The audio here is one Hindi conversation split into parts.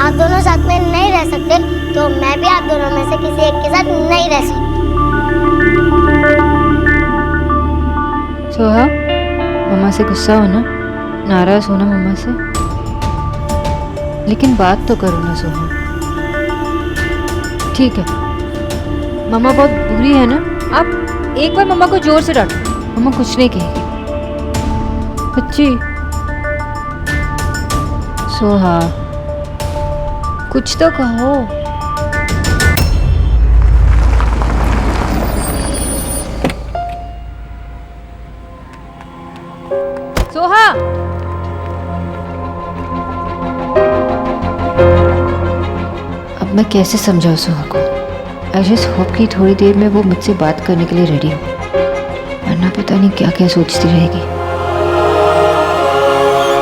आप दोनों साथ में नहीं रह सकते तो मैं भी आप दोनों में से किसी एक के साथ नहीं रह सकती। सोहा, मम्मा से गुस्सा हो ना, नाराज हो ना मम्मा से, लेकिन बात तो करो ना सोहा। ठीक है, मम्मा बहुत बुरी है ना, आप एक बार मम्मा को जोर से डांटो, मम्मा कुछ नहीं कहेगी। बच्ची सोहा, कुछ तो कहो। सोहा, अब मैं कैसे समझाऊं सोहा को? आई जस्ट होप कि थोड़ी देर में वो मुझसे बात करने के लिए रेडी हो, वरना पता नहीं क्या क्या सोचती रहेगी।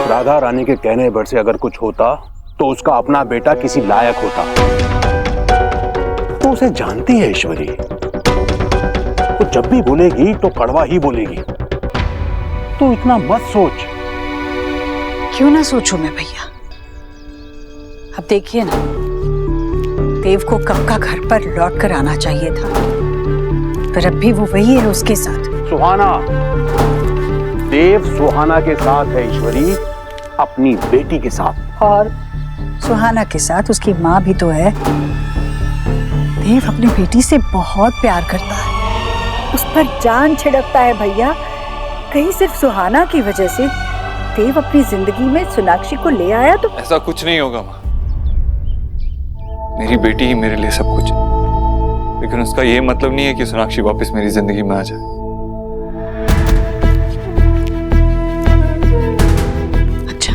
राधा रानी के कहने भर से अगर कुछ होता तो उसका अपना बेटा किसी लायक होता। तो उसे जानती है ईश्वरी, तो जब भी बोलेगी तो कड़वा ही बोलेगी। तो इतना मत सोच। क्यों ना सोचूं मैं भैया? अब देखिए ना, देव को कब का घर पर लौट कर आना चाहिए था, पर अब भी वो वही है उसके साथ। सुहाना, देव सुहाना के साथ है ईश्वरी, अपनी बेटी के साथ। और सुहाना के साथ उसकी माँ भी तो है। देव अपनी बेटी से बहुत प्यार करता है, उस पर जान छिड़कता है भैया। कहीं सिर्फ सुहाना की वजह से देव अपनी जिंदगी में सोनाक्षी को ले आया तो? ऐसा कुछ नहीं होगा माँ, मेरी बेटी ही मेरे लिए सब कुछ है, लेकिन उसका ये मतलब नहीं है कि सोनाक्षी वापस मेरी जिंदगी में आ जाए। अच्छा,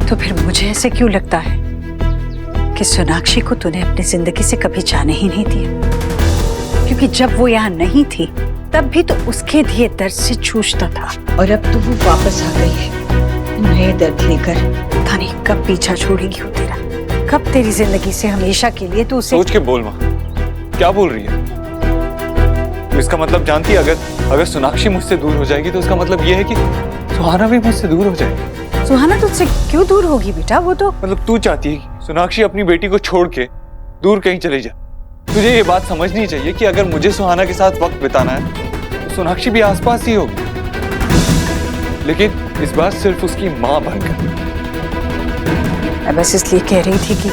तो फिर मुझे ऐसे क्यों लगता है कि सोनाक्षी को तूने अपनी जिंदगी से कभी जाने ही नहीं दिया? क्योंकि जब वो यहाँ नहीं थी तब भी तो उसके दिए दर्द से जूझता था, और अब तो वो वापस आ गई है नए दर्द लेकर। पता नहीं कब पीछा छोड़ेगी वो तेरा, कब तेरी जिंदगी से हमेशा के लिए तू उसे। सोच के बोल माँ, क्या बोल रही है? तो इसका मतलब जानती है, अगर सोनाक्षी मुझसे दूर हो जाएगी तो इसका मतलब ये है कि सुहाना भी मुझसे दूर हो जाएगी। सुहाना तुझसे क्यों दूर होगी बेटा? वो तो मतलब तू चाहती है कि सोनाक्षी अपनी बेटी को छोड़ के दूर कहीं चली जाए। तुझे ये बात समझनी चाहिए कि अगर मुझे सुहाना के साथ वक्त बिताना है तो सोनाक्षी भी आसपास ही होगी, लेकिन इस बार सिर्फ उसकी माँ बनकर। मैं बस इसलिए कह रही थी कि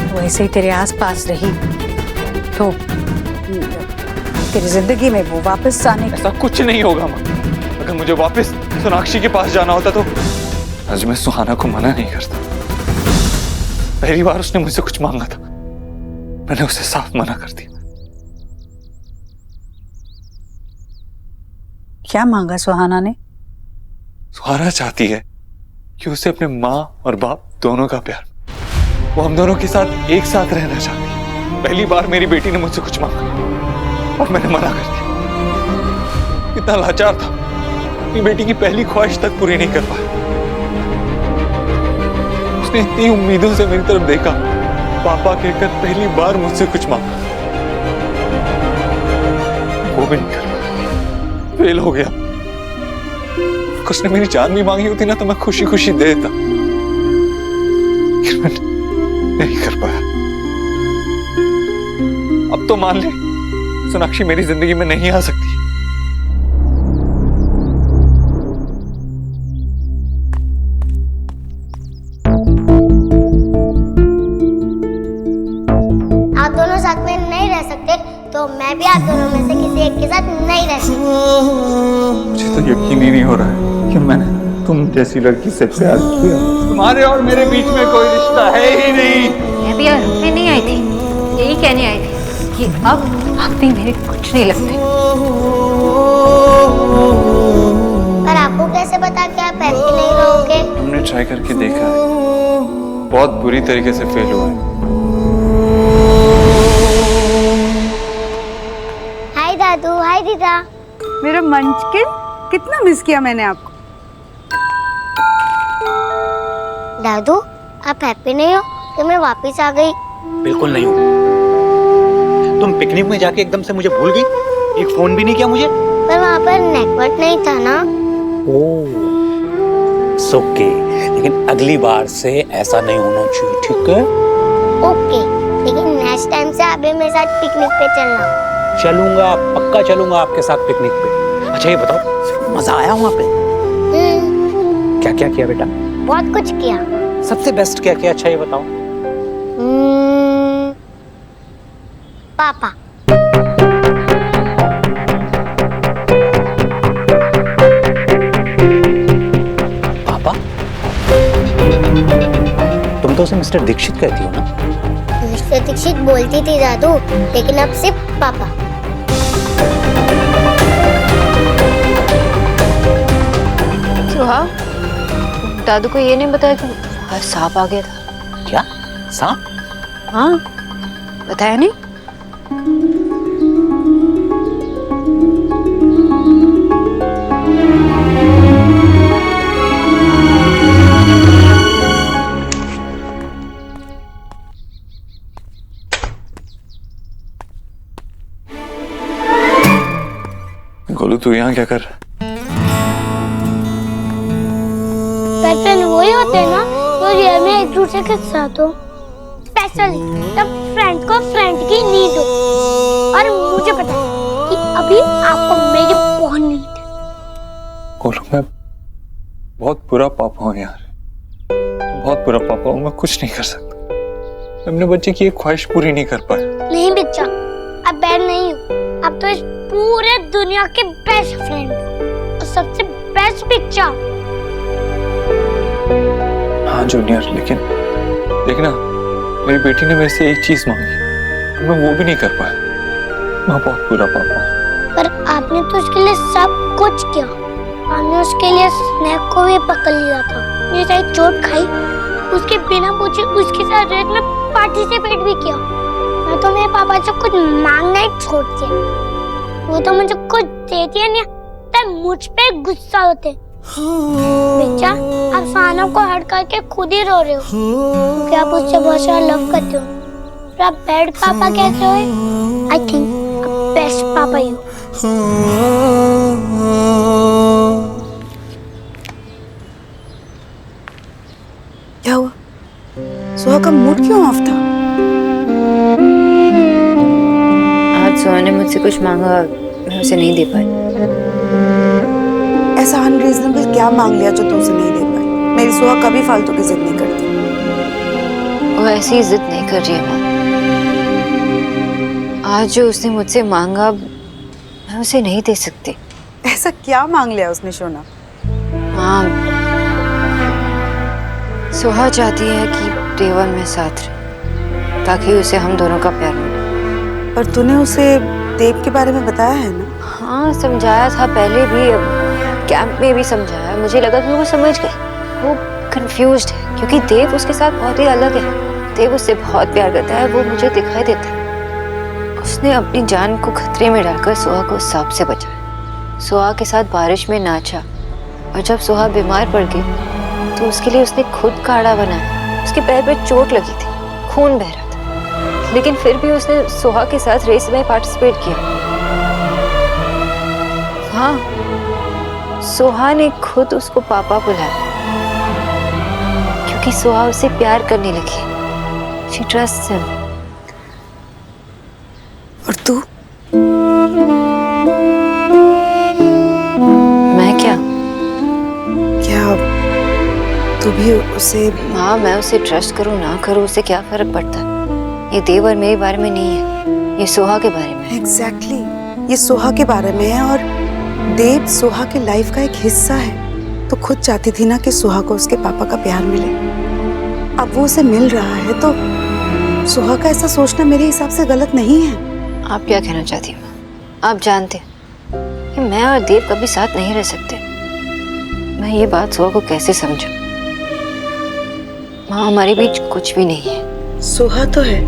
वो ऐसे ही तेरे आसपास रही तो तेरी जिंदगी में वो वापस आने। ऐसा कुछ नहीं होगा माँ, अगर मुझे वापस सोनाक्षी के पास जाना होता तो आज मैं सुहाना को मना नहीं करता। पहली बार उसने मुझसे कुछ मांगा था, मैंने उसे साफ मना कर दिया। क्या मांगा सुहाना ने? सुहाना चाहती है कि उसे अपने माँ और बाप दोनों का प्यार, वो हम दोनों के साथ एक साथ रहना चाहती है। पहली बार मेरी बेटी ने मुझसे कुछ मांगा और मैंने मना कर दिया। कितना लाचार था, अपनी बेटी की पहली ख्वाहिश तक पूरी नहीं कर पाया। उसने इतनी उम्मीदों से मेरी तरफ देखा, पापा कहकर पहली बार मुझसे कुछ मांगा, वो भी नहीं कर पाया, फेल हो गया। उसने मेरी जान भी मांगी होती ना तो मैं खुशी खुशी दे देता, लेकिन मैं नहीं कर पाया। अब तो मान ले, सोनाक्षी मेरी जिंदगी में नहीं आ सकती। आप दोनों साथ में नहीं रह सकते तो मैं भी आप दोनों में से किसी एक के साथ नहीं रह सकती। मुझे तो यकीन ही नहीं हो रहा है कि मैंने तुम जैसी लड़की से प्यार किया। तुम्हारे और मेरे बीच में कोई रिश्ता है ही नहीं। मैं भी रुकने नहीं आई थी, यही कहने आई थी कि अब आप भी मेरे कुछ नहीं लगते। पर आपको कैसे पता कि आप हैप्पी नहीं रहोगे? हमने ट्राई करके देखा है, बहुत बुरी तरीके से फेल हुआ है। हाय दादू, हाय दीदा। मेरा मंचकिन, कितना मिस किया मैंने आपको। दादू, आप हैप्पी नहीं हो कि मैं वापस आ गई? बिल्कुल नहीं हूँ। तुम पिकनिक में जाके एकदम से मुझे भूल गई, एक फोन भी नहीं किया मुझे। पर वहाँ पर नेटवर्क नहीं था ना। ओह, इट्स ओके, लेकिन अगली बार से ऐसा नहीं होना चाहिए, ठीक है? ओके, लेकिन नेक्स्ट टाइम से अभी मेरे साथ पिकनिक पे चलना। चलूंगा, पक्का चलूंगा आपके साथ पिकनिक पे। अच्छा ये बताओ, मजा आया वहाँ पे? क्या क्या किया बेटा? बहुत कुछ किया। सबसे बेस्ट क्या किया, अच्छा ये बताओ। पापा। पापा? तुम तो उसे मिस्टर दीक्षित कहती हो ना? मिस्टर दीक्षित बोलती थी दादू, लेकिन अब सिर्फ पापा। सुहा, दादू को ये नहीं बताया कि बाहर सांप आ गया था? क्या सांप? हाँ, बताया नहीं? गोलू तू यहाँ क्या कर रहा है? फ्रेंड वही होते हैं ना जो रियल में एक दूसरे के साथ हो, स्पेशली तब फ्रेंड को फ्रेंड की नीड हो। और मुझे पता है कि अभी आपको मेरी बहुत नीड है। गोलू मैं बहुत बुरा पापा हूँ यार, बहुत बुरा पापा हूँ। मैं कुछ नहीं कर सकता, मैं अपने बच्चे की एक ख्वाहिश पूरी नहीं कर पाया। नहीं बच्चा, अब बैड नहीं हो, अब तो इस पूरे दुनिया के बेस्ट फ्रेंड हो और सबसे बेस्ट बच्चा। हाँ जूनियर, लेकिन देखना मेरी बेटी ने मेरे से एक चीज मांगी, मैं वो भी नहीं कर पाया। मैं बहुत बुरा पापा हूँ। पर आपने तो उसके लिए सब कुछ किया। आपने उसके लिए स्नैक को भी पकड़ लिया था, ये चाहे चोट खाई, उसके बिना पूछे उसके साथ रेत में पार्टिसिपेट भी किया। मैं तो मेरे पापा से कुछ मांगना ही छोड़ दिया, वो तो मुझे कुछ देती है नहीं, तब मुझ पे गुस्सा होते। बेचा, आप सानों को हट करके खुद ही रो रहे हो क्योंकि आप उससे बहुत सारा लव करते हो। और आप बैड पापा कैसे हो? आई थिंक आप बेस्ट पापा ही हो। क्या हुआ? सुहा का मूड क्यों ऑफ था? आज सुहा ने मुझसे कुछ मांगा, मैं उसे नहीं दे पाई। ऐसा अनरीजनेबल क्या मांग लिया जो तू उसे नहीं दे पाई? मेरी सुहा कभी फालतू की जिद नहीं करती। वो ऐसी जिद नहीं कर रही है माँ। आज जो उसने मुझसे मांगा मैं उसे नहीं दे सकती। ऐसा क्या मांग लिया उसने शोना? हाँ, सुहा चाहती है कि देवर में साथ रहे ताकि उसे हम दोनों का प्यार मिले। पर तूने उसे देव के बारे में बताया है ना? हाँ समझाया था, पहले भी कैंप में भी समझाया। मुझे लगा कि वो समझ गई। वो कंफ्यूज्ड है क्योंकि देव उसके साथ बहुत ही अलग है। देव उससे बहुत प्यार करता है, वो मुझे दिखाई देता है। उसने अपनी जान को खतरे में डालकर सुहा को सांप से बचाया। सुहा के साथ बारिश में नाचा और जब सुहा बीमार पड़ गई तो उसके लिए उसने खुद काढ़ा बनाया। उसके पैर पे चोट लगी थी, खून बह रहा था, लेकिन फिर भी उसने सुहा के साथ रेस में पार्टिसिपेट किया। हाँ, सुहा ने खुद उसको पापा बुलाया क्योंकि सुहा उसे प्यार करने लगी। She trusts him. और तू? मैं क्या तू भी उसे? हाँ, मैं उसे ट्रस्ट करूँ ना करूँ उससे क्या फर्क पड़ता है? ये देव और मेरे बारे में नहीं है, ये सुहा के बारे में। एग्जैक्टली, ये सुहा के बारे में है और देव सुहा के लाइफ का एक हिस्सा है। तो खुद चाहती थी ना कि सुहा को उसके पापा का प्यार मिले। अब वो उसे मिल रहा है तो सुहा का ऐसा सोचना मेरे हिसाब से गलत नहीं है। आप क्या कहना चाहती हैं? आप जानते हैं कि मैं और देव कभी साथ नहीं रह सकते। मैं ये बात सुहा को कैसे समझूं? माँ, हमारे बीच कुछ भी नहीं है। सुहा तो है।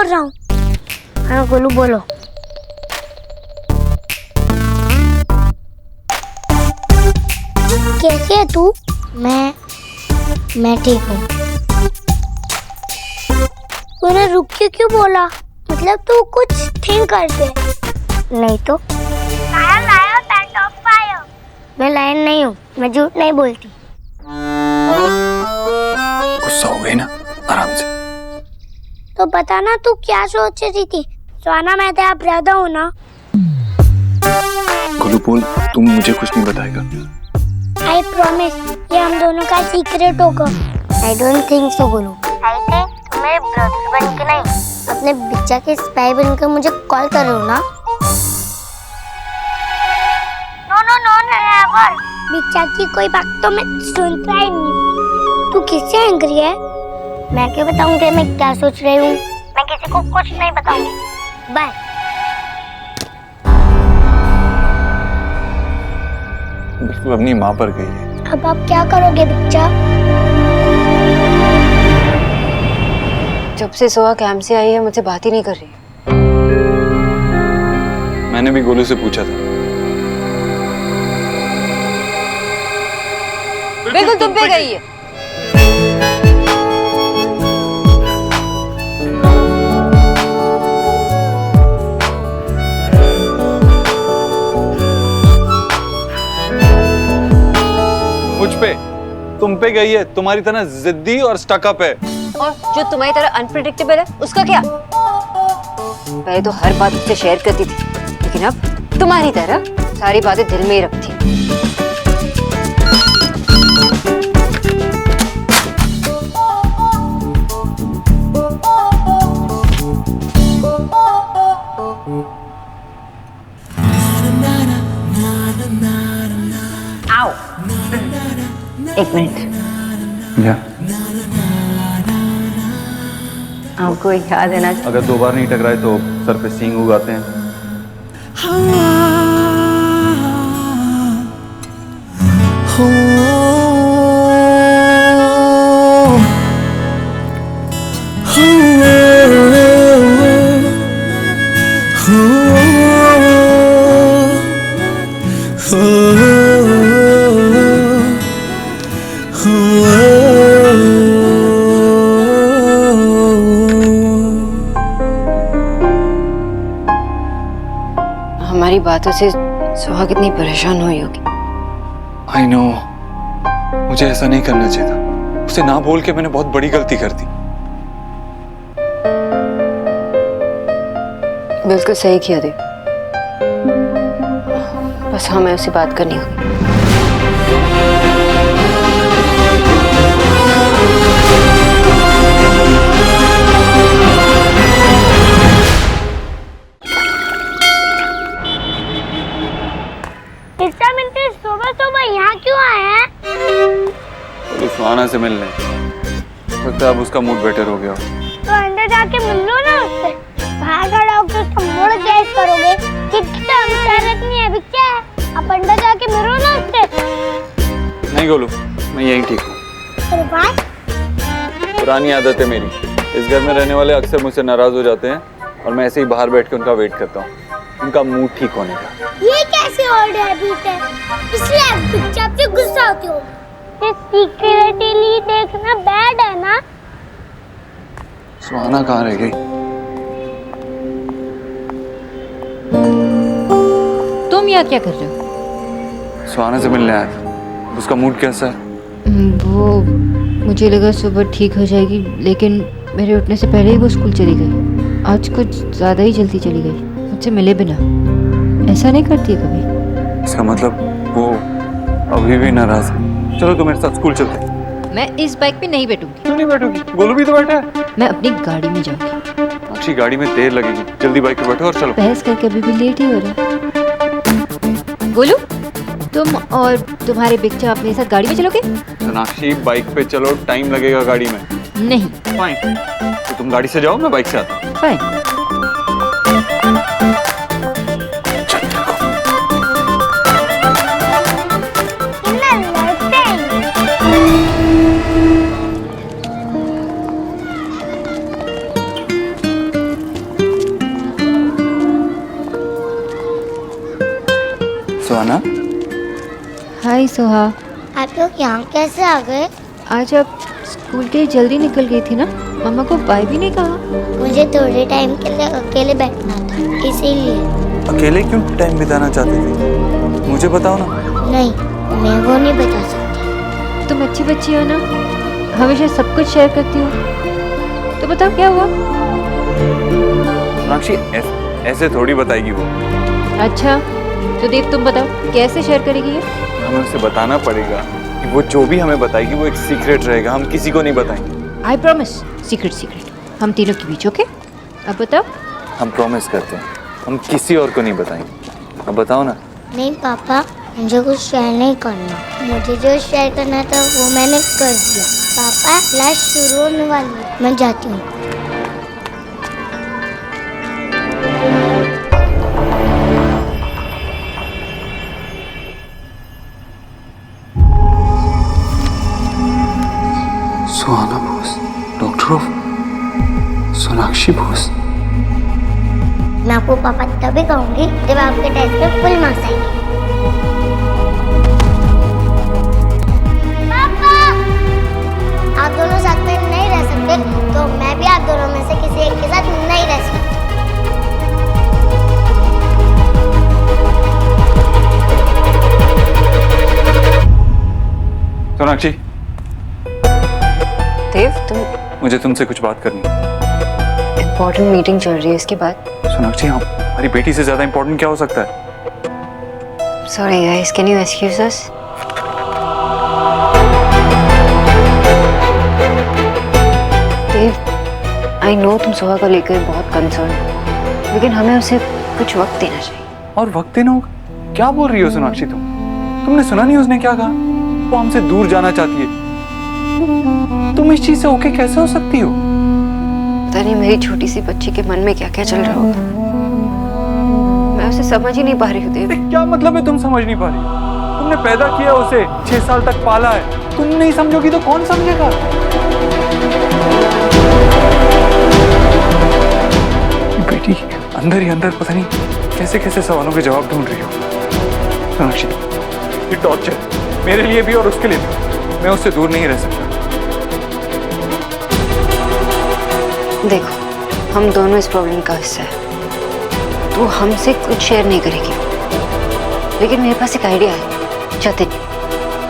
बोल रहा हूँ। हाँ गोलू बोलो। कैसी है तू? मैं ठीक हूँ। तूने रुक के क्यों बोला? मतलब तू कुछ थिंक करते? नहीं तो। Lion pant of fire. मैं लायन नहीं हूँ, मैं झूठ नहीं बोलती। गुस्सा हो गई ना, आराम से। तो बता ना तू क्या सोच रही थी? स्वाना मैं तेरा ब्रदर हूँ ना। गोलू बोल, तुम मुझे कुछ नहीं बताएगा। आई प्रॉमिस, ये हम दोनों का सीक्रेट होगा। I don't think so Golu. I think तुम मेरे ब्रदर बन के नहीं, अपने बिच्चा के स्पाई बनकर मुझे कॉल कर रहे हो ना? No never. बिच्चा की कोई बात तो मैं सुनता ही नहीं। तू किससे एंग्री है? मैं क्या बताऊंगी मैं क्या सोच रही हूँ? मैं किसी को कुछ नहीं बताऊंगी। बाय। बिल्कुल अपनी माँ पर गई है। अब आप क्या करोगे बिच्चा? जब से सोहा कैंप से आई है मुझसे बात ही नहीं कर रही। मैंने भी गोलू से पूछा था। बिल्कुल तुम पे गई है। मुझ पे, तुम पे गई है। तुम्हारी तरह जिद्दी और स्टकअप है। और जो तुम्हारी तरह अनप्रेडिक्टेबल है उसका क्या? पहले तो हर बात उससे शेयर करती थी, लेकिन अब तुम्हारी तरह सारी बातें दिल में ही रखती। आओ, एक मिनट। या आपको याद है ना? अगर 2 बार नहीं टकराए तो सर पे सींग उगाते हैं। हमारी बातों से सुहा कितनी परेशान हुई होगी। आई नो, मुझे ऐसा नहीं करना चाहिए था। उसे ना बोल के मैंने बहुत बड़ी गलती कर दी। बिल्कुल सही किया देव, बस हमें उससे बात करनी होगी। सुबह यहाँ क्यों आए हैं? तो सुहाना से मिलने, लगता है अब उसका मूड बेटर हो गया। तो अंदर जाके मिल लो ना उससे। बाहर खड़ा होकर उसका मूड चेंज करोगे कि कितना शरारत नहीं है बिच्चा है। आप अंदर जाके मिलो ना उससे। नहीं गोलू, मैं यहीं ठीक हूँ। अरे भाई, पुरानी आदत है मेरी। इस घर में रहने वाले अक्सर मुझसे नाराज हो जाते हैं और मैं ऐसे ही बाहर बैठ के उनका वेट करता हूँ, उनका मूड ठीक होने का। ये कैसी ओल्ड हैबिट है? इसलिए बिच्चा पे गुस्सा होती हो। ये सीक्रेटली देखना बैड है ना? सुहाना कहाँ रह गई? तुम यहाँ क्या कर रहे हो? सुहाना से मिलने आया था। उसका मूड कैसा है? वो मुझे लगा सुबह ठीक हो जाएगी, लेकिन मेरे उठने से पहले ही वो स्कूल चली गई। आज कुछ ज़्यादा ही जल्दी चली गई, मुझसे मिले बिना। ऐसा नहीं करती है कभी। इसका मतलब वो अभी भी नाराज है। चलो तो मेरे साथ स्कूल चलते हैं। मैं इस बाइक पे नहीं बैठूंगी। क्यों नहीं बैठोगी? गोलू भी तो बैठा है। मैं अपनी गाड़ी में जाऊंगी। अच्छी गाड़ी में देर लगेगी, जल्दी बाइक पे बैठो और चलो। बहस करके अभी भी लेट ही हो रहा है। गोलू, तुम और तुम्हारे बिच्चा अपने साथ गाड़ी में चलोगे? सोनाक्षी, बाइक पे चलो, टाइम लगेगा गाड़ी में। नहीं। फाइन, तो तुम गाड़ी से जाओ, मैं बाइक से आता हूँ। फाइन। सुहाना, हाय सोहा। आप लोग यहाँ कैसे आ गए? आज आप स्कूल के लिए जल्दी निकल गई थी ना, मम्मा को बाय भी नहीं कहा। मुझे थोड़े टाइम के लिए अकेले बैठना था, इसीलिए। अकेले क्यों टाइम बिताना चाहती थी? मुझे बताओ ना। नहीं, मैं वो नहीं बता सकती। तुम अच्छी बच्ची हो ना, हमेशा सब कुछ शेयर करती हो। तो बताओ क्या हुआ? सोनाक्षी ऐसे थोड़ी बताएगी वो। अच्छा तो देव तुम बताओ कैसे शेयर करेगी ये? हमें उसे बताना पड़ेगा कि वो जो भी हमें बताएगी वो एक सीक्रेट रहेगा, हम किसी को नहीं बताएंगे। आई प्रॉमिस, सीक्रेट सीक्रेट हम तीनों के बीच, ओके? अब बताओ। हम प्रॉमिस करते हैं, हम किसी और को नहीं बताएंगे। अब बताओ ना। नहीं पापा, मुझे कुछ शेयर नहीं करना। मुझे जो शेयर करना था वो मैंने कर दिया। पापा क्लास शुरू होने वाली है, मैं जाती हूँ। सुहाना बोस, डॉक्टर ऑफ सोनाक्षी बोस। मैं आपको पापा तभी कहूँगी जब आपके टेस्ट में फुल मार्क्स आएंगे। पापा, आप दोनों साथ में नहीं रह सकते, तो मैं भी आप दोनों में से किसी एक के साथ नहीं रह सकती। सोनाक्षी, देव तुम, मुझे तुमसे कुछ बात करनी है। इम्पोर्टेंट मीटिंग चल रही है, इसके बाद। सोनाक्षी, हमारी बेटी से ज्यादा इम्पोर्टेंट क्या हो सकता है? Sorry guys, can you excuse us? Dev, I know तुम सोहा को लेकर बहुत कंसर्न हो, लेकिन हमें उसे कुछ वक्त देना चाहिए। और वक्त देना होगा? क्या बोल रही हो सोनाक्षी तुमने सुना नहीं उसने क्या कहा? वो हमसे दूर जाना चाहती है। तुम इस चीज से ओके कैसे हो सकती हो? पता नहीं मेरी छोटी सी बच्ची के मन में क्या क्या चल रहा होगा, मैं उसे समझ ही नहीं पा रही हूँ देव। क्या मतलब है तुम समझ नहीं पा रही हो? तुमने पैदा किया उसे, 6 साल तक पाला है, तुम नहीं समझोगी तो कौन समझेगा? बेटी अंदर ही अंदर पता नहीं कैसे कैसे सवालों के जवाब ढूंढ रही हो। सोनाक्षी, ये टॉर्चर मेरे लिए भी और उसके लिए भी। मैं उससे दूर नहीं रह सकता। देखो, हम दोनों इस प्रॉब्लम का हिस्सा है। तू हमसे कुछ शेयर नहीं करेगी, लेकिन मेरे पास एक आइडिया है।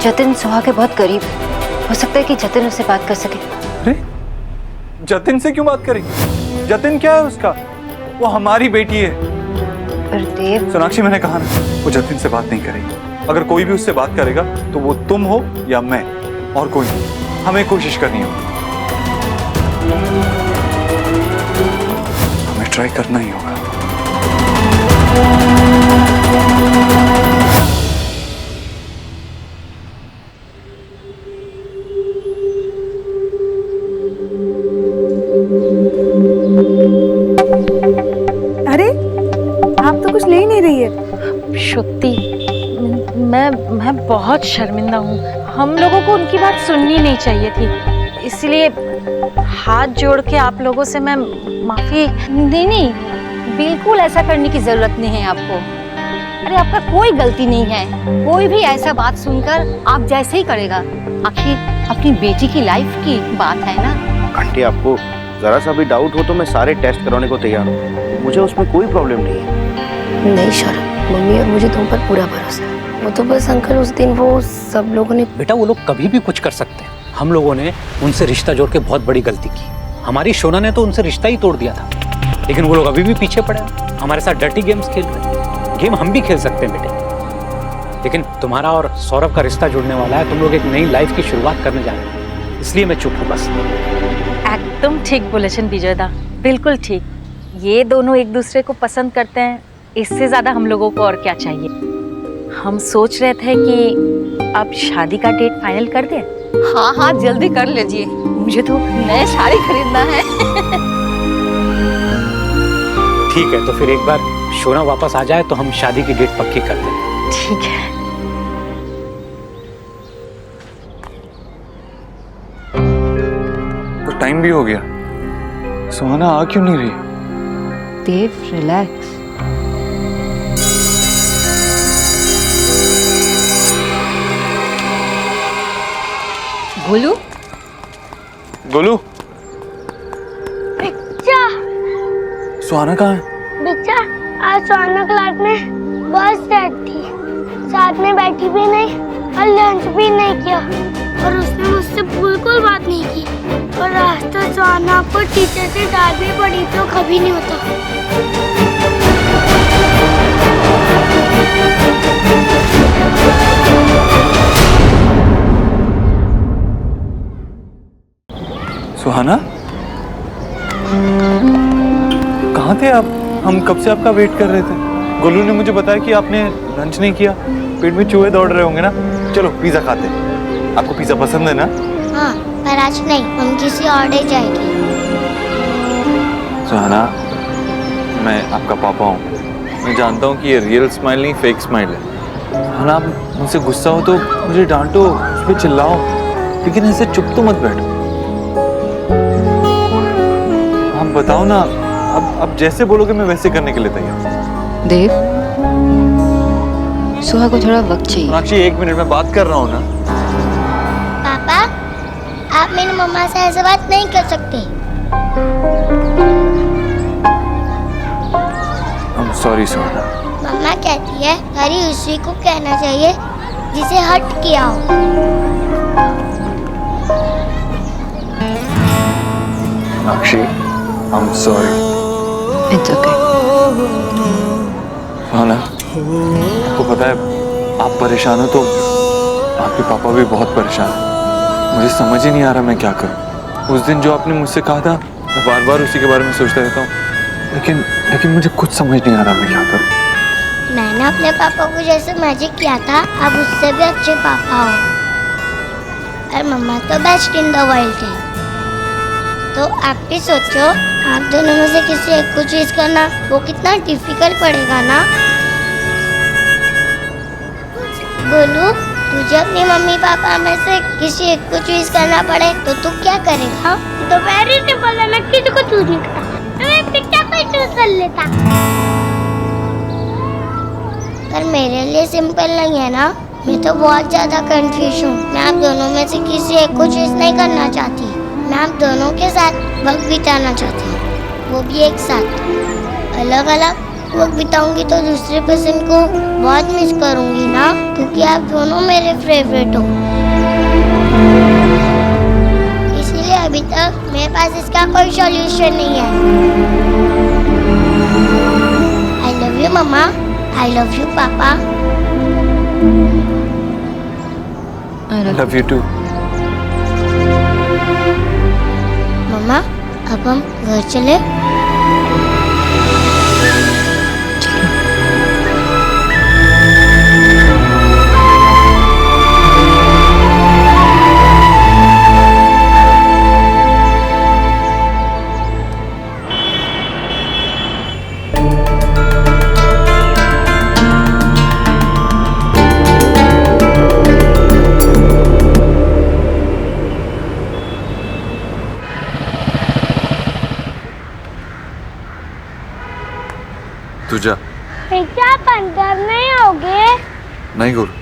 जतिन सोहा के बहुत करीब है, हो सकता है कि जतिन उससे बात कर सके। अरे जतिन से क्यों बात करेगी? जतिन क्या है उसका? वो हमारी बेटी है। पर देव, सोनाक्षी, मैंने कहा ना, वो जतिन से बात नहीं करेगी। अगर कोई भी उससे बात करेगा तो वो तुम हो या मैं, और कोई नहीं। हमें कोशिश करनी होगी, हमें ट्राई करना ही होगा। अरे आप तो कुछ ले ही नहीं रही है। शुक्ति, मैं बहुत शर्मिंदा हूँ। हम लोगों को उनकी बात सुननी नहीं चाहिए थी, इसलिए हाथ जोड़ के आप लोगों से मैं माफी। नहीं, बिल्कुल ऐसा करने की जरूरत नहीं है आपको। अरे आपका कोई गलती नहीं है, कोई भी ऐसा बात सुनकर आप जैसे ही करेगा। आखिर अपनी बेटी की लाइफ की बात है ना। आंटी, आपको जरा सा भी डाउट हो तो मैं सारे टेस्ट कराने को तैयार हूँ, मुझे उसमें कोई प्रॉब्लम नहीं है। नहीं शौरभ, मम्मी और मुझे तुम पर पूरा भरोसा है। वो तो बस अंकल उस दिन वो सब लोगों ने। बेटा, वो लोग कभी भी कुछ कर सकते हैं। हम लोगों ने उनसे रिश्ता जोड़ के बहुत बड़ी गलती की। हमारी शोना ने तो उनसे रिश्ता ही तोड़ दिया था, लेकिन वो लोग अभी भी पीछे पड़े हैं, हमारे साथ डर्टी गेम्स खेल रहे हैं। गेम हम भी खेल सकते हैं बेटे, लेकिन तुम्हारा और सौरभ का रिश्ता जुड़ने वाला है। तुम लोग एक नई लाइफ की शुरुआत करने जा रहे हैं, इसलिए मैं चुप हूँ बस। एकदम ठीक बोले विजयदा, बिल्कुल ठीक। ये दोनों एक दूसरे को पसंद करते हैं, इससे ज्यादा हम लोगों को और क्या चाहिए। हम सोच रहे थे कि अब शादी का डेट फाइनल कर दें। हाँ, जल्दी कर लीजिए, मुझे तो नए साड़ी खरीदना है। ठीक है, तो फिर एक बार शोना वापस आ जाए तो हम शादी की डेट पक्की कर दें। ठीक है। तो टाइम भी हो गया, सुहाना आ क्यों नहीं रही? देव रिलैक्स। गोलू, गोलू, बिच्चा, सुहाना कहाँ है? बिच्चा, आज सुहाना क्लास में बहुत सैड थी, साथ में बैठी भी नहीं और लंच भी नहीं किया और उसने मुझसे बिल्कुल बात नहीं की और रास्ता सुहाना को टीचर से डांट भी पड़ी तो कभी नहीं होता। सुहाना, कहाँ थे आप? हम कब से आपका वेट कर रहे थे। गोलू ने मुझे बताया कि आपने लंच नहीं किया, पेट में चूहे दौड़ रहे होंगे ना। चलो पिज्जा खाते हैं। आपको पिज्जा पसंद है ना? हाँ, पर आज नहीं, हम किसी और डे जाएंगे। सुहाना, मैं आपका पापा हूँ। मैं जानता हूँ कि ये रियल स्माइल नहीं, फेक स्माइल है। सुहाना, आप मुझसे गुस्सा हो तो मुझे डांटो, उस पर चिल्लाओ, लेकिन ऐसे चुप तो मत बैठो। आप बताओ ना, अब जैसे बोलोगे मैं वैसे करने के लिए तैयार। देव, सुहा को थोड़ा वक्त चाहिए। सोनाक्षी, 1 मिनट में बात कर रहा हूँ ना। पापा, आप मेरी मम्मा से ऐसे बात नहीं कर सकते। I'm sorry सुहाना। मम्मा कहती है हरी उसी को कहना चाहिए जिसे हट किया हो। Sonakshi, I'm sorry। It's okay। सुहाना, आपको पता है आप परेशान हो तो आपके पापा भी बहुत परेशान हैं। मुझे समझ ही नहीं आ रहा मैं क्या करूं। उस दिन जो आपने मुझसे कहा था, मैं बार बार उसी के बारे में सोचता रहता हूँ, लेकिन मुझे कुछ समझ नहीं आ रहा मैं क्या करूं। मैंने अपने पापा को जैसे मैजिक किया था, अब उससे भी अच्छे पापा हो। और मम्मा तो बेस्ट इन द वर्ल्ड है। तो आप भी सोचो, आप दोनों में से किसी एक को चूज करना वो कितना डिफिकल्ट पड़ेगा ना। बोलू, तुझे अपनी मम्मी पापा में से किसी एक को चूज करना पड़े तो तू क्या करेगा? तो वेरी सिंपल है, मैं किसी को चूज नहीं करता, मैं पिक्चर को चूज कर लेता। पर मेरे लिए सिंपल नहीं है ना, मैं तो बहुत ज्यादा कंफ्यूज हूँ। मैं आप दोनों में से किसी एक को चूज नहीं करना चाहती, मैं आप दोनों के साथ वक्त बिताना चाहती हूँ, वो भी एक साथ। अलग अलग वक्त बिताऊंगी तो दूसरे पर्सन को बहुत मिस करूंगी ना, क्योंकि आप दोनों मेरे फेवरेट हो। इसलिए अभी तक मेरे पास इसका कोई सॉल्यूशन नहीं है। आई लव यू मम्मा, आई लव यू पापा। Love you too. मम्मा, अब हम घर चले? तू जा। बेटा, आप अंदर नहीं आओगे? नहीं गुरु,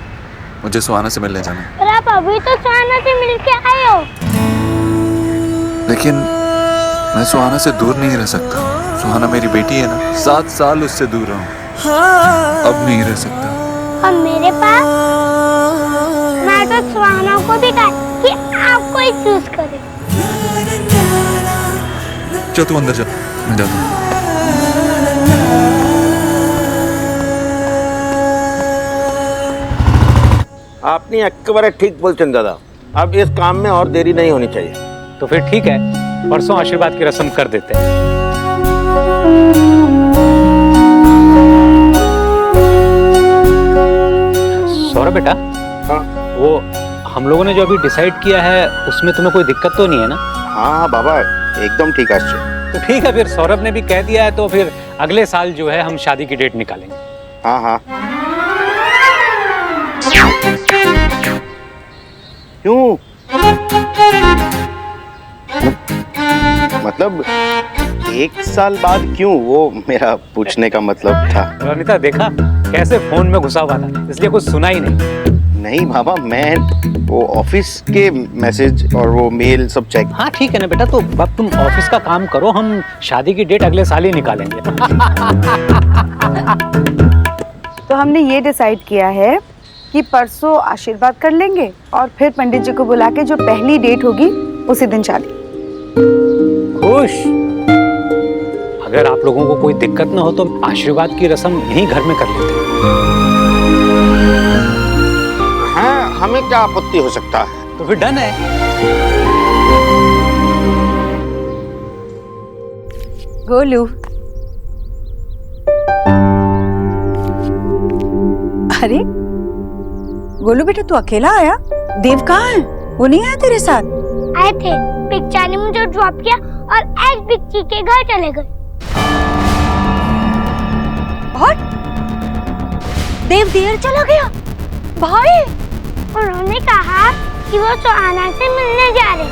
मुझे सुहाना से मिलने जाना है। पर आप अभी तो सुहाना से मिल के आए हो। लेकिन मैं सुहाना से दूर नहीं रह सकता। सुहाना मेरी बेटी है ना, 7 साल उससे दूर रहूं, अब नहीं रह सकता। और मेरे पास, मैं तो सुहाना को भी कहा कि आपको ही चूज करे। चल तू अंदर जा, मैं जाता हूँ। आपने एकेबारे ठीक बोलছেন दादा। अब इस काम में और देरी नहीं होनी चाहिए। तो फिर ठीक है, परसों आशीर्वाद की रस्म कर देते हैं। सौरभ बेटा, हाँ वो हम लोगों ने जो अभी डिसाइड किया है उसमें तुम्हें कोई दिक्कत तो नहीं है ना? हाँ बाबा, एकदम ठीक है। तो ठीक है, फिर सौरभ ने भी कह दिया है तो फिर अगले साल जो है हम शादी की डेट निकालेंगे। हाँ हाँ। क्यों? मतलब 1 साल बाद क्यों, वो मेरा पूछने का मतलब था। अनीता देखा कैसे फोन में घुसा हुआ था, इसलिए कुछ सुना ही नहीं। नहीं मामा, मैं वो ऑफिस के मैसेज और वो मेल सब चेक। हाँ ठीक है ना बेटा, तो अब तुम ऑफिस का काम करो, हम शादी की डेट अगले साल ही निकालेंगे। तो हमने ये डिसाइड किया है कि परसों आशीर्वाद कर लेंगे और फिर पंडित जी को बुला के जो पहली डेट होगी उसी दिन शादी। खुश। अगर आप लोगों को कोई दिक्कत ना हो तो आशीर्वाद की रस्म यहीं घर में कर लेते हैं। हाँ, हमें क्या आपत्ति हो सकता है। तो फिर डन है। गोलू, अरे गोलू बेटा तू अकेला आया? देव कहाँ है? वो नहीं आया तेरे साथ? आए थे, पिक्चा ने मुझे ड्रॉप किया और एज पिक्ची के घर चले गए। और देव देर चला गया भाई। उन्होंने कहा कि वो सुहाना से मिलने जा रहे,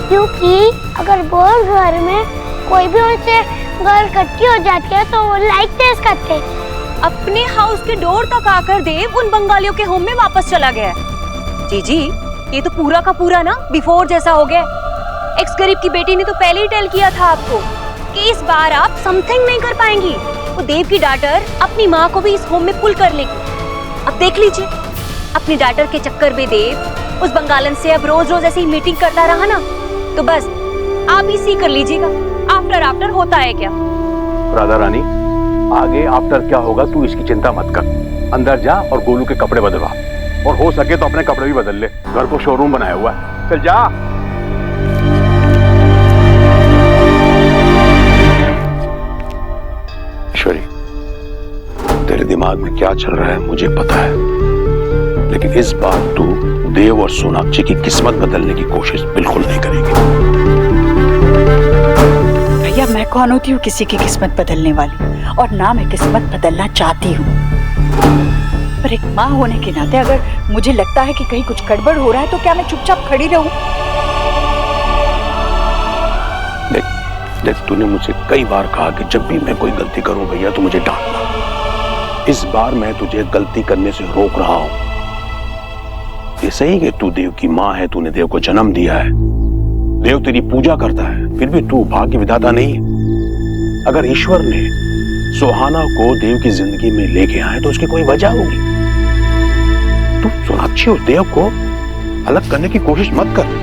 क्योंकि अगर वो घर में कोई भी उनसे गर्ल इकट्ठी हो जाती है तो वो लाइट तेज करते हैं। अपने हाउस के डोर तक आकर देव उन बंगालियों के होम में वापस चला गया। जी ये तो पूरा का पूरा ना बिफोर जैसा हो गया। एक्स गरीब की बेटी ने तो पहले ही टेल किया था आपको कि इस बार आप समथिंग नहीं कर पाएंगी। वो देव की डाटर अपनी माँ को भी इस होम में पुल कर लेगी। अब देख लीजिए, अपनी डाटर के चक्कर में देव उस बंगालन से अब रोज रोज ऐसी मीटिंग करता रहा ना, तो बस आप ही सी कर लीजिएगा आफ्टर आफ्टर होता है क्या। राधा रानी, आगे आफ्टर क्या होगा तू इसकी चिंता मत कर। अंदर जा और गोलू के कपड़े बदलवा, और हो सके तो अपने कपड़े भी बदल ले। घर को शोरूम बनाया हुआ है, चल जा। ईश्वरी, तेरे दिमाग में क्या चल रहा है मुझे पता है, लेकिन इस बार तू देव और सोनाक्षी की किस्मत बदलने की कोशिश बिल्कुल नहीं करेगी। भैया मैं कौन होती हूँ किसी की किस्मत बदलने वाली, और ना मैं किस्मत बदलना चाहती हूँ। पर एक माँ होने के नाते अगर मुझे लगता है कि कहीं कुछ गड़बड़ हो रहा है तो क्या मैं चुपचाप खड़ी रहूं? देख, तूने मुझे कई बार कहा कि जब भी मैं कोई गलती करूं भैया तो मुझे डांटना। इस बार मैं तुझे गलती करने से रोक रहा हूं। ये सही कि तू देव की माँ है, तूने देव को जन्म दिया है, देव तेरी पूजा करता है, फिर भी तू भाग्य विधाता नहीं है। अगर ईश्वर ने सुहाना को देव की जिंदगी में लेके आए तो उसकी कोई वजह होगी। तू सोनाक्षी और देव को अलग करने की कोशिश मत कर।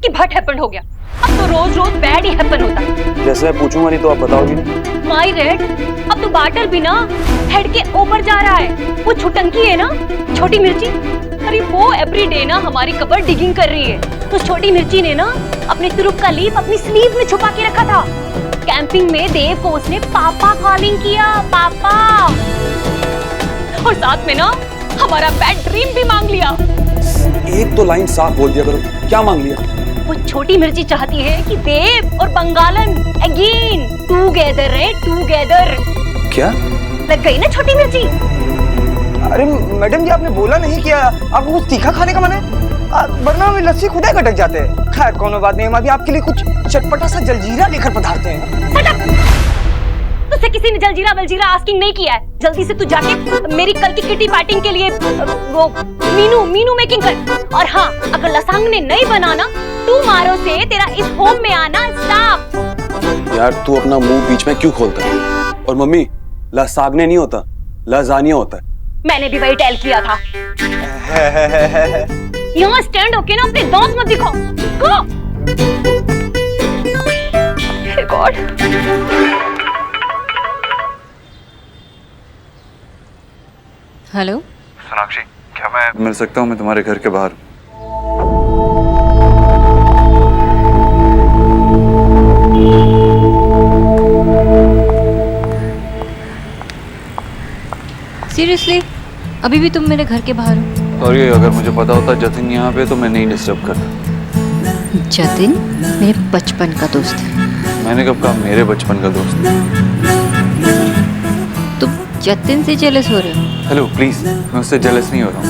कि व्हाट हैपेंड हो गया। अब तो रोज रोज बैड ही हैपन होता है। जैसे मैं पूछूंगा नहीं तो आप बताओगी नहीं। माई रेड, अब तो बाटल भी ना हेड के ऊपर जा रहा है। वो छुटंकी है ना, छोटी मिर्ची, अरे वो एवरीडे ना हमारी कबर डिगिंग कर रही है। उस छोटी मिर्ची ने ना अपने तुरुप का लीफ अपनी स्लीव में छुपा के रखा था। कैंपिंग में देव को उसने पापा कॉलिंग किया, पापा, और साथ में ना हमारा बैड ड्रीम भी मांग लिया। एक तो लाइन साफ बोल दिया करो, क्या मांग लिया? वो छोटी मिर्ची चाहती है कि देव और बंगालन अगेन टूगेदर रहे, टूगेदर। क्या लग गई ना छोटी मिर्ची? अरे मैडम जी, आपने बोला नहीं किया आपको कुछ तीखा खाने का मन है, वरना में लस्सी खुदा कटक जाते हैं। खैर कोनो बात नहीं, हम अभी आपके लिए कुछ चटपटा सा जलजीरा लेकर पधारते हैं। तुझसे किसी ने जलजीरा वलजीरा आस्किंग नहीं किया है। जल्दी से तू जाके मेरी कल की किटी पार्टी के लिए वो मीनू मेकिंग कर। और हाँ, अगर लसांगने नहीं बनाना टुमारो से तेरा इस होम में आना स्टॉप। यार तू अपना मुंह बीच में क्यों खोलता है? और मम्मी, लसागने नहीं होता, लजानिया होता है। मैंने भी वही टेल किया था। यहाँ स्टैंड होके ना अपने दांत मत दिखाओ। गो। हे गॉड। हेलो सोनाक्षी, क्या मैं मिल सकता हूँ? मैं तुम्हारे घर के बाहर। सीरियसली? अभी भी तुम मेरे घर के बाहर हो? सॉरी, अगर मुझे पता होता जतिन यहाँ पे तो मैं नहीं डिस्टर्ब करता। जतिन मेरे बचपन का दोस्त है। मैंने कब कहा मेरे बचपन का दोस्त? तुम जतिन से जेलस हो रहे हो? हेलो प्लीज, मैं उससे जेलस नहीं हो रहा हूँ।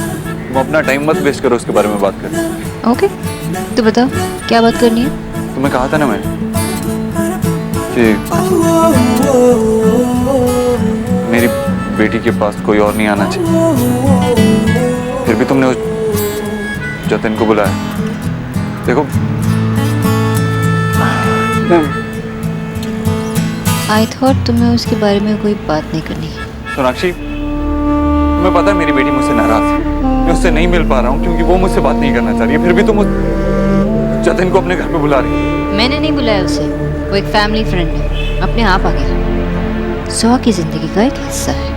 तुम अपना टाइम मत वेस्ट करो उसके बारे में बात कर। ओके, तो बताओ क्या बात करनी है? तुम्हें कहा था ना मैं कि मेरी बेटी के पास कोई और नहीं आना चाहिए, फिर भी तुमने उस जतिन को बुलाया। देखो, आई थॉट तुम्हें उसके बारे में कोई बात नहीं करनी है। सोनाक्षी, तुम्हें पता है मेरी बेटी मुझसे नाराज है। मैं उससे नहीं मिल पा रहा हूँ क्योंकि वो मुझसे बात नहीं करना चाह रही है, फिर भी तुम उस जतिन को अपने घर पे बुला रही हो। मैंने नहीं बुलाया उसे, वो एक फैमिली फ्रेंड है, अपने आप आ गया। सुहा की जिंदगी का एक हिस्सा है।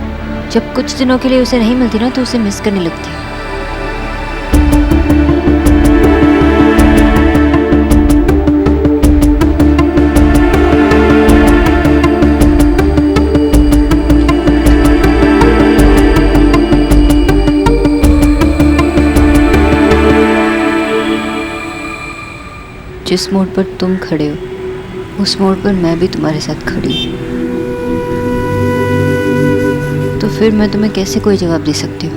जब कुछ दिनों के लिए उसे नहीं मिलती ना तो उसे मिस करने लगती है। जिस मोड़ पर तुम खड़े हो उस मोड़ पर मैं भी तुम्हारे साथ खड़ी हूँ, तो फिर मैं तुम्हें कैसे कोई जवाब दे सकती हूँ?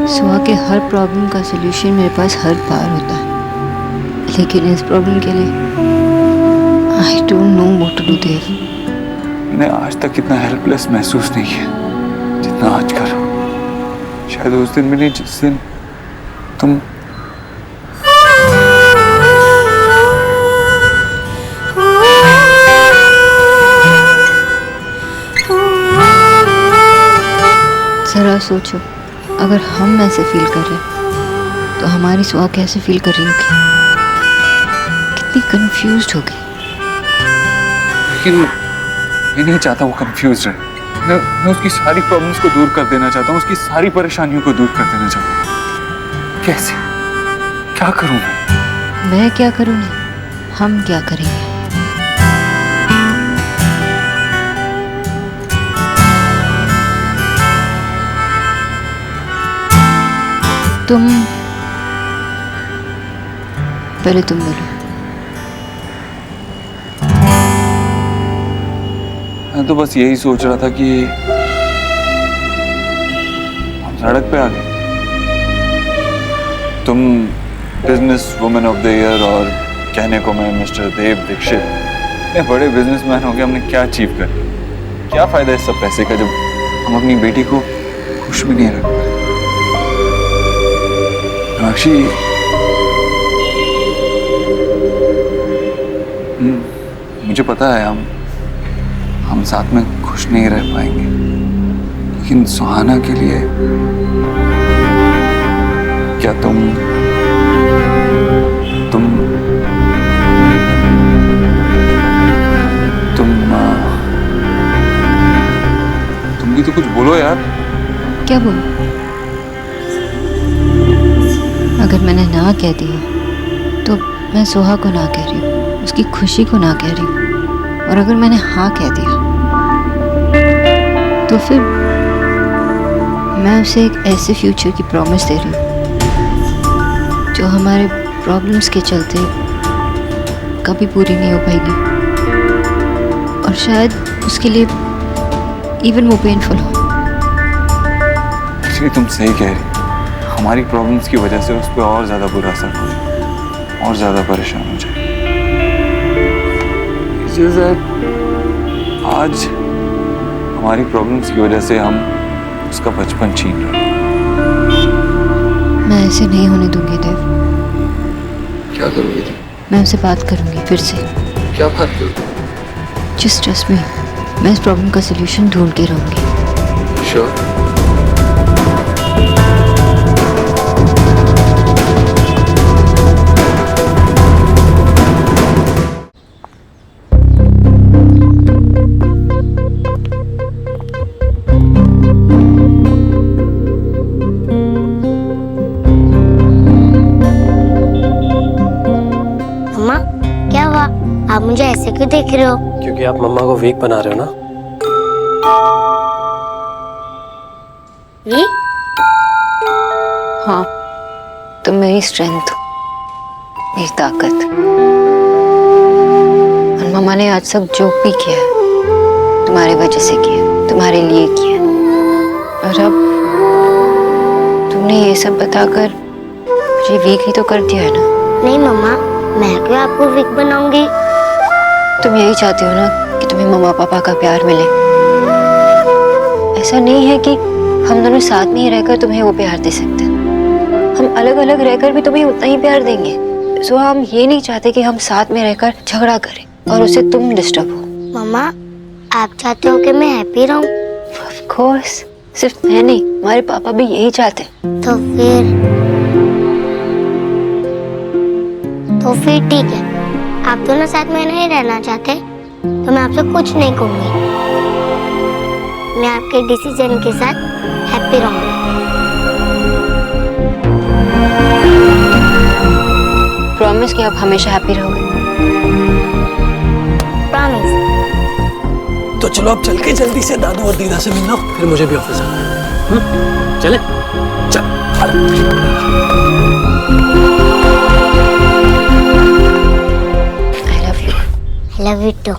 सुहा के हर प्रॉब्लम का सलूशन मेरे पास हर बार होता है, लेकिन इस प्रॉब्लम के लिए I don't know what to do Dev. मैंने आज तक इतना हेल्पलेस महसूस नहीं किया जितना आज कर रहा हूँ। शायद उस दिन भी नहीं जिस दिन तुम जरा सोचो, अगर हम ऐसे फील कर रहे हैं तो हमारी सुहा कैसे फील कर रही होगी? कितनी कंफ्यूज्ड होगी। लेकिन मैं नहीं चाहता वो कंफ्यूज रहे। मैं उसकी सारी प्रॉब्लम्स को दूर कर देना चाहता हूँ, उसकी सारी परेशानियों को दूर कर देना चाहता हूँ। कैसे? क्या करूँ मैं क्या करूँगी? हम क्या करेंगे? तुम पहले तुम बोलो। मैं तो बस यही सोच रहा था कि हम सड़क पे आ गए। तुम business women of the year और कहने को मैं मिस्टर देव दीक्षित। इतने बड़े बिजनेसमैन हो गए, हमने क्या अचीव कर लिया? क्या फायदा इस सब पैसे का जब हम अपनी बेटी को खुश भी नहीं रख पाए? साक्षी, मुझे पता है हम साथ में खुश नहीं रह पाएंगे, लेकिन सुहाना के लिए क्या तुम भी तो कुछ बोलो यार। क्या बोलूं? अगर मैंने ना कह दिया तो मैं सुहा को ना कह रही हूँ, उसकी खुशी को ना कह रही हूँ। और अगर मैंने हाँ कह दिया तो फिर मैं उसे एक ऐसे फ्यूचर की प्रॉमिस दे रही हूँ जो हमारे प्रॉब्लम्स के चलते कभी पूरी नहीं हो पाएगी, और शायद उसके लिए इवन वो पेनफुल हो। एक्चुअली तुम सही कह रही, हमारी प्रॉब्लम्स की वजह से उस पर और ज़्यादा बुरा असर हो जाए और ज़्यादा परेशान हो जाए। आज हमारी प्रॉब्लम्स की वजह से हम उसका बचपन छीन रहे हैं। मैं ऐसे नहीं होने दूंगी देव। क्या करोगी तुम? मैं उससे बात करूंगी फिर से। क्या बात करोगी? जस्ट ट्रस्ट मी, मैं इस प्रॉब्लम का सलूशन ढूंढती रहूंगी। श्योर? देख रहे हो? क्योंकि आप मम्मा को वीक बना रहे हो ना। वीक? हाँ, तुम मेरी स्ट्रेंथ हो, मेरी ताकत। और मम्मा ने आज सब जो भी किया है तुम्हारी वजह से किया, तुम्हारे लिए किया। और अब तुमने ये सब बताकर मुझे वीक ही तो कर दिया है ना। नहीं मम्मा, मैं क्यों आपको वीक बनाऊंगी? तुम यही चाहती हो ना कि तुम्हें मम्मा पापा का प्यार मिले। ऐसा नहीं है कि हम दोनों साथ में ही रहकर तुम्हें वो प्यार दे सकते। हम अलग अलग रहकर भी तुम्हें उतना ही प्यार देंगे। सो हम ये नहीं चाहते कि हम साथ में रहकर झगड़ा करें और उससे तुम डिस्टर्ब हो। मम्मा, आप चाहते हो कि मैं हैप्पी रहूं? ऑफ कोर्स, सिर्फ मैं नहीं, हमारे पापा भी यही चाहते। तो फिर ठीक है, आप दोनों साथ में नहीं रहना चाहते तो मैं आपसे कुछ नहीं कहूंगी। मैं आपके डिसीजन के साथ हैप्पी रहूंगी। प्रॉमिस कि आप हमेशा हैप्पी रहोगे? प्रॉमिस। तो चलो अब चल के जल्दी से दादू और दीदा से मिलना, फिर मुझे भी ऑफिस आना है। चले चल। I love you too.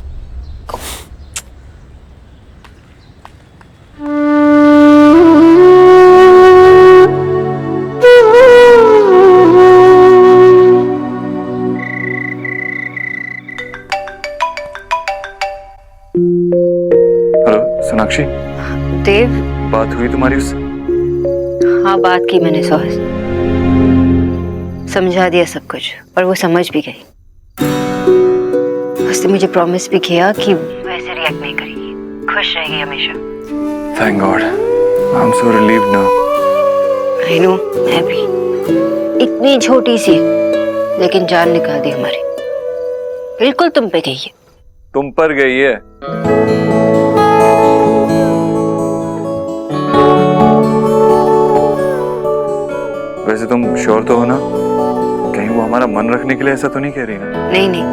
Hello Sonakshi. Dev, बात हुई तुम्हारी उससे? हाँ, बात की मैंने सुहास, समझा दिया सब कुछ और वो समझ भी गई। उसने मुझे प्रॉमिस भी किया कि वो ऐसे रिएक्ट नहीं करेगी, खुश रहेगी हमेशा। Thank God, I am so relieved now. I know, मैं भी। इतनी छोटी सी लेकिन जान निकाल दी हमारी। बिल्कुल तुम पे गई है। तुम पर गई है? वैसे तुम श्योर तो हो ना, कहीं वो हमारा मन रखने के लिए ऐसा तो नहीं कह रही ना? नहीं नहीं,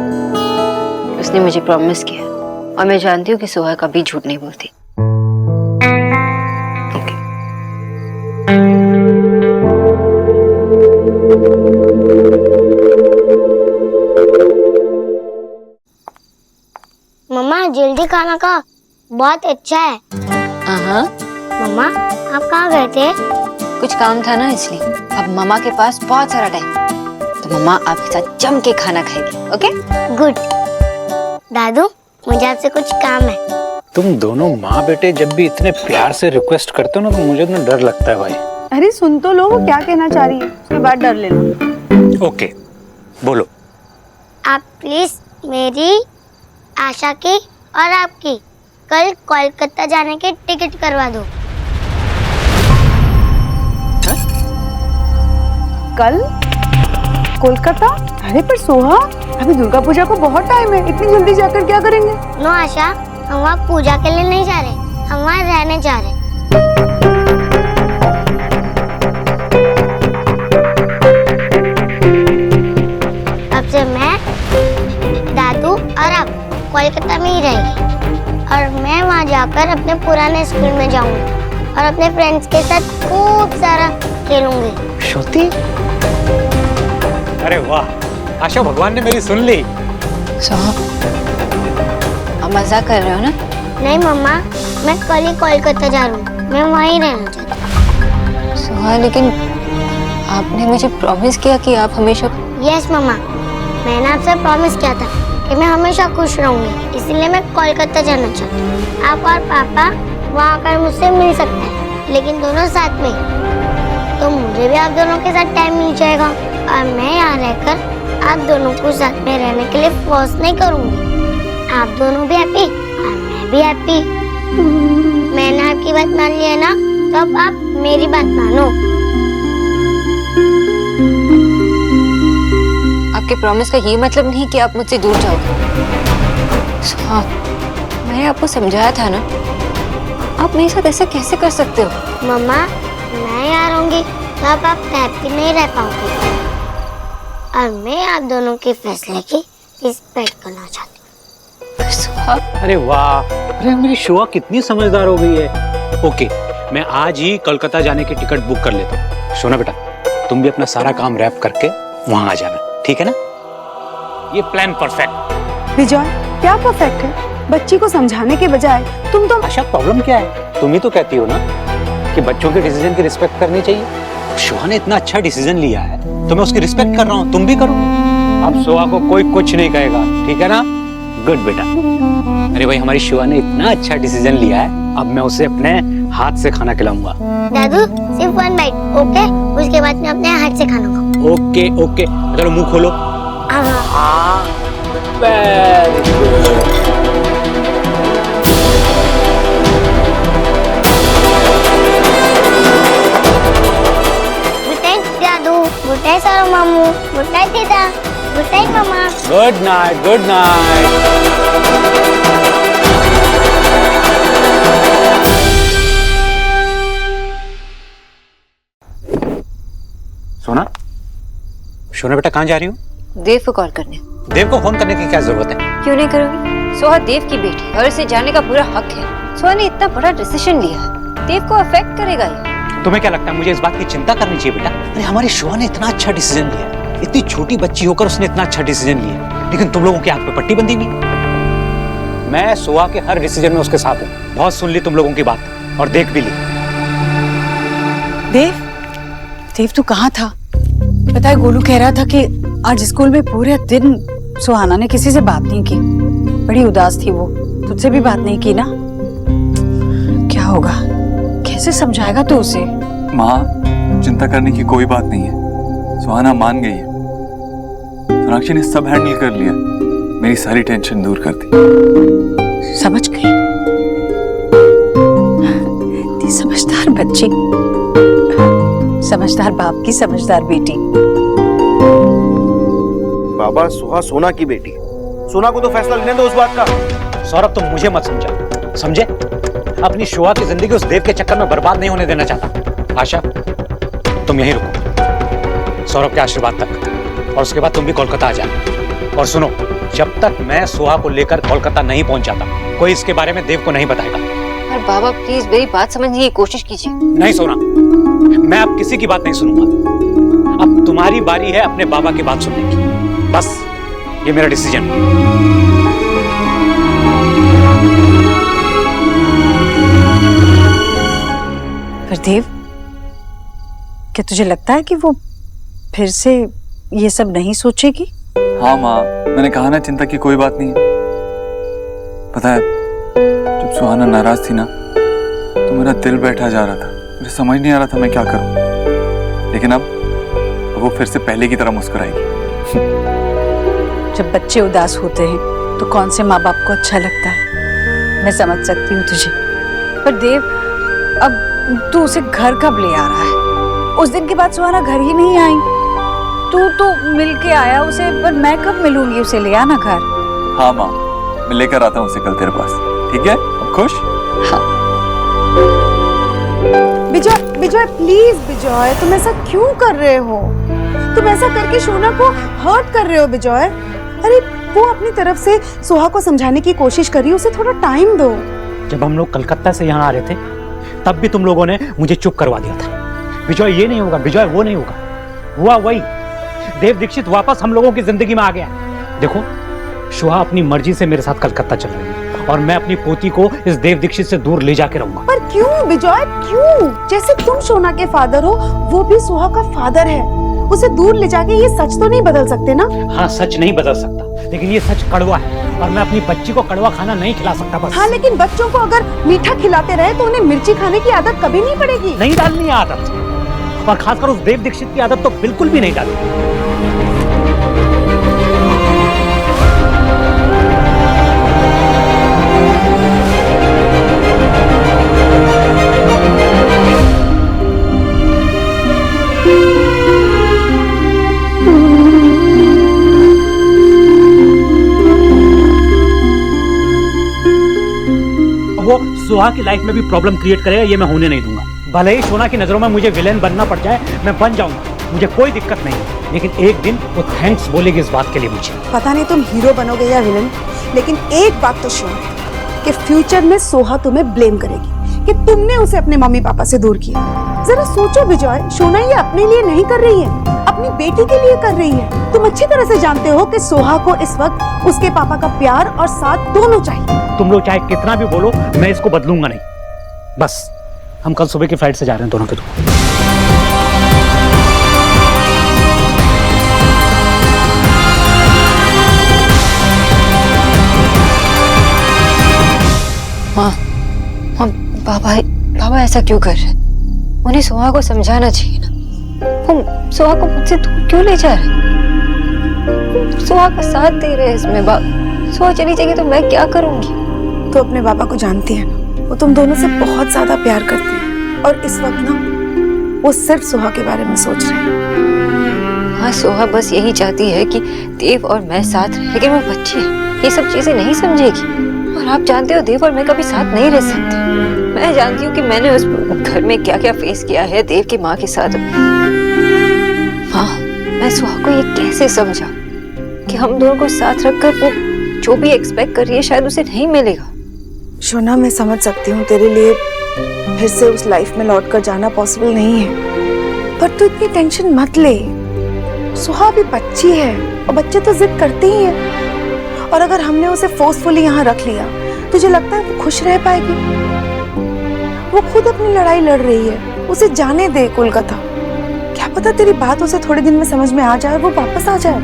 उसने मुझे प्रॉमिस किया और मैं जानती हूँ कि सोहा कभी झूठ नहीं बोलती। मम्मा जल्दी खाना खा, बहुत अच्छा है। मम्मा आप कहाँ गए थे? कुछ काम था ना इसलिए। अब मामा के पास बहुत सारा टाइम, तो मम्मा आपके साथ जम के खाना खाएगी। ओके? गुड। दादू, मुझे आपसे कुछ काम है। तुम दोनों माँ बेटे जब भी इतने प्यार से रिक्वेस्ट करते हो ना, तो मुझे तो डर लगता है भाई। अरे सुन तो लो, वो क्या कहना चाह रही है, उसके बाद डर लेना। ओके, बोलो। आप प्लीज मेरी, आशा की और आपकी कल कोलकाता जाने की टिकट करवा दो। कल कोलकाता? अरे पर सोहा, अभी दुर्गा पूजा को बहुत टाइम है, इतनी जल्दी जाकर क्या करेंगे? नो आशा, हम वहाँ पूजा के लिए नहीं जा रहे, हम वहाँ रहने जा रहे। अब से मैं, दादू और आप कोलकाता में ही रहेंगे और मैं वहाँ जाकर अपने पुराने स्कूल में जाऊंगी और अपने फ्रेंड्स के साथ खूब सारा खेलूंगी। श्रुति, अरे वाह, आशा भगवान ने मेरी सुन ली। सोहा, आप मजाक कर रहे हो ना? नहीं मम्मा, मैं कल ही कोलकाता जा रही हूँ, मैं वहीं रहना चाहती हूँ। सोहा, लेकिन आपने मुझे प्रॉमिस किया कि आप हमेशा। यस मम्मा, मैंने आपसे प्रॉमिस किया था कि मैं हमेशा खुश रहूंगी, इसलिए मैं कोलकाता जाना चाहती हूँ। आप और पापा वहाँ आकर मुझसे मिल सकते हैं, लेकिन दोनों साथ में, तो मुझे भी आप दोनों के साथ टाइम मिल जाएगा और मैं यहाँ रहकर आप दोनों को साथ में रहने के लिए फोर्स नहीं करूँगी। आप दोनों भी हैप्पी और मैं भी हैप्पी। मैंने आपकी बात मान ली है ना, तो अब आप मेरी बात मानो। आपके प्रॉमिस का ये मतलब नहीं कि आप मुझसे दूर जाओगे। हाँ, मैंने आपको समझाया था ना, आप मेरे साथ ऐसा कैसे कर सकते हो? मम्मा, मैं यहाँ रहूंगी तो अब आप हैप्पी नहीं रह पाओगे और मैं आप दोनों के फैसले की रिस्पेक्ट करना चाहती हूँ। हाँ। अरे वाह, अरे मेरी शुआ कितनी समझदार हो गई है। ओके, मैं आज ही कोलकाता जाने की टिकट बुक कर लेता हूँ। सोना बेटा, तुम भी अपना सारा काम रैप करके वहां आ जाना, ठीक है ना? ये प्लान परफेक्ट। विजय, क्या परफेक्ट है? बच्ची को समझाने के बजाय तुम तो। आशा, प्रॉब्लम क्या है? तुम ही तो कहती हो ना कि बच्चों के डिसीजन की रिस्पेक्ट करनी चाहिए। शुआ ने इतना अच्छा डिसीजन लिया है तो मैं उसकी रिस्पेक्ट कर रहा हूँ, तुम भी करो। अब शुआ को कोई कुछ नहीं कहेगा, ठीक है ना? गुड बेटा। अरे भाई, हमारी शुआ ने इतना अच्छा डिसीजन लिया है, अब मैं उसे अपने हाथ से खाना खिलाऊंगा। दादू, सिर्फ 1 बाइट, ओके? उसके बाद मैं अपने हाथ से खाऊंगा। ओके ओके, चलो मुंह खोलो। हाँ। Very good. गुड नाइट सारो मामू, गुड नाइट दीदा, गुड नाइट मामा। Good night, good night. सोना, सोना बेटा कहाँ जा रही हो? देव को कॉल करने। देव को फोन करने की क्या जरूरत है? क्यों नहीं करोगी? सोहा देव की बेटी है और इसे जाने का पूरा हक है। सोहा ने इतना बड़ा डिसीजन लिया है, देव को अफेक्ट करेगा ये। तुम्हें क्या लगता है मुझे इस बात की चिंता करनी चाहिए बेटा? अरे हमारी शुआ ने इतना अच्छा डिसीजन लिया, इतनी छोटी बच्ची होकर उसने इतना अच्छा डिसीजन लिया, लेकिन तुम लोगों की आंख पे पट्टी बंधी हुई। मैं शुआ के हर डिसीजन में उसके साथ हूँ। बहुत सुन ली तुम लोगों की बात और देख भी ली। देव, देव तू कहाँ था? पता है, गोलू कह रहा था कि आज स्कूल में पूरे दिन सुहाना ने किसी से बात नहीं की, बड़ी उदास थी वो। तुझसे भी बात नहीं की ना? क्या होगा, कैसे समझाएगा तू उसे? माँ, चिंता करने की कोई बात नहीं है, सुहाना मान गई है। सोनाक्षी ने सब हैंडल कर लिया, मेरी सारी टेंशन दूर कर दी। समझ गई? इतनी समझदार बच्ची, समझदार बाप की समझदार बेटी। बाबा, सुहा सोना की बेटी, सोना को तो फैसला लेने दो उस बात का। सौरभ, तुम मुझे मत समझा, समझे? अपनी शुआ की जिंदगी उस देव के चक्कर में बर्बाद नहीं होने देना चाहता। आशा, तुम यहीं रुको सौरभ के आशीर्वाद तक, और उसके बाद तुम भी कोलकाता आ जाना। और सुनो, जब तक मैं सुहा को लेकर कोलकाता नहीं पहुंच जाता, कोई इसके बारे में देव को नहीं बताएगा। पर बाबा प्लीज मेरी बात समझने की कोशिश कीजिए। नहीं सोना, मैं अब किसी की बात नहीं सुनूंगा। अब तुम्हारी बारी है अपने बाबा की बात सुनने की। बस ये मेरा डिसीजन। पर देव, क्या तुझे लगता है कि वो फिर से ये सब नहीं सोचेगी? हाँ माँ, मैंने कहा ना, चिंता की कोई बात नहीं है। पता है, जब सुहाना नाराज थी ना, तो मेरा दिल बैठा जा रहा था, मुझे समझ नहीं आ रहा था मैं क्या करूं। लेकिन अब वो फिर से पहले की तरह मुस्कुराएगी। जब बच्चे उदास होते हैं तो कौन से माँ बाप को अच्छा लगता है? मैं समझ सकती हूँ तुझे। पर देव, अब तू उसे घर कब ले आ रहा है? उस दिन के बाद सुहाना घर ही नहीं आई। तू तो मिल के आया उसे, पर मैं कब मिलूंगी उसे? ले आना घर। हाँ माँ, मैं लेकर आता हूँ उसे कल तेरे पास, ठीक है? अब खुश? हाँ। विजय, विजय प्लीज विजय, तुम ऐसा क्यों कर रहे हो? तुम ऐसा करके शोना को हर्ट कर रहे हो विजय। अरे वो अपनी तरफ से सोहा को समझाने की कोशिश कर रही है, उसे थोड़ा टाइम दो। जब हम लोग कलकत्ता से यहाँ आ रहे थे, तब भी तुम लोगों ने मुझे चुप करवा दिया था। विजय ये नहीं होगा, विजय वो नहीं होगा। हुआ वही, देव दीक्षित वापस हम लोगों की जिंदगी में आ गया। देखो, शुआ अपनी मर्जी से मेरे साथ कलकत्ता चल रही है, और मैं अपनी पोती को इस देव दीक्षित से दूर ले जाके रहूंगा। पर क्यों विजय, क्यों? जैसे तुम शोना के फादर हो, वो भी सोहा का फादर है। उसे दूर ले जाके ये सच तो नहीं बदल सकते ना? हाँ, सच नहीं बदल सकता, लेकिन ये सच कड़वा है, और मैं अपनी बच्ची को कड़वा खाना नहीं खिला सकता। बस हाँ, लेकिन बच्चों को अगर मीठा खिलाते रहे तो उन्हें मिर्ची खाने की आदत कभी नहीं पड़ेगी। नहीं डालनी है आदत, और खासकर उस देव दीक्षित की आदत तो बिल्कुल भी नहीं डालनी। वो सुहा की लाइफ में भी प्रॉब्लम क्रिएट करेगा, ये मैं होने नहीं दूंगा। भले ही सोना की नजरों में मुझे विलेन बनना पड़ जाए, मैं बन जाऊंगा, मुझे कोई दिक्कत नहीं है। लेकिन एक दिन वो थैंक्स बोलेगी इस बात के लिए मुझे। पता नहीं तुम हीरो बनोगे या विलन, लेकिन एक बात तो श्योर है कि फ्यूचर में सोहा तुम्हें ब्लेम करेगी कि तुमने उसे अपने मम्मी पापा से दूर किया। जरा सोचो विजय, शोना ये अपने लिए नहीं कर रही है, अपनी बेटी के लिए कर रही है। तुम अच्छी तरह से जानते हो कि सोहा को इस वक्त उसके पापा का प्यार और साथ दोनों चाहिए। तुम लोग चाहे कितना भी बोलो, मैं इसको बदलूंगा नहीं। बस हम कल सुबह की फ्लाइट से जा रहे हैं दोनों के दोनों। माँ, बाबा ऐसा क्यों कर रहे? उन्हें सोहा को समझाना चाहिए ना। वो सोहा को मुझसे दूर क्यों ले जा रहे? सोहा का साथ दे रहे हैं इसमें। सोहा चली जाएगी तो मैं क्या करूंगी? तो अपने बाबा को जानती है ना, वो तुम दोनों से बहुत ज्यादा प्यार करते हैं और इस वक्त ना वो सिर्फ सोहा के बारे में सोच रहे हैं। हाँ, सोहा बस यही चाहती है कि देव और मैं साथ रहें, लेकिन वो बच्ची है, ये सब चीजें नहीं समझेगी। और आप जानते हो देव और मैं कभी साथ नहीं रह सकते। मैं जानती हूँ कि मैंने उस घर में क्या क्या फेस किया है देव की माँ के साथ। माँ, मैं सोहा को ये कैसे समझा कि हम दोनों को साथ रखकर वो जो भी एक्सपेक्ट कर रही है शायद उसे नहीं मिलेगा। शोना, मैं समझ सकती हूँ तेरे लिए फिर से उस लाइफ में लौट कर जाना पॉसिबल नहीं है, पर तू इतनी टेंशन मत ले। सोहा भी बच्ची है और बच्चे तो जिद करते ही हैं। और अगर हमने उसे फोर्सफुली यहाँ रख लिया, तुझे लगता है वो खुश रह पाएगी? वो खुद अपनी लड़ाई लड़ रही है, उसे जाने दे कोलकाता। क्या पता तेरी बात उसे थोड़े दिन में समझ में आ जाए, वो वापस आ जाए।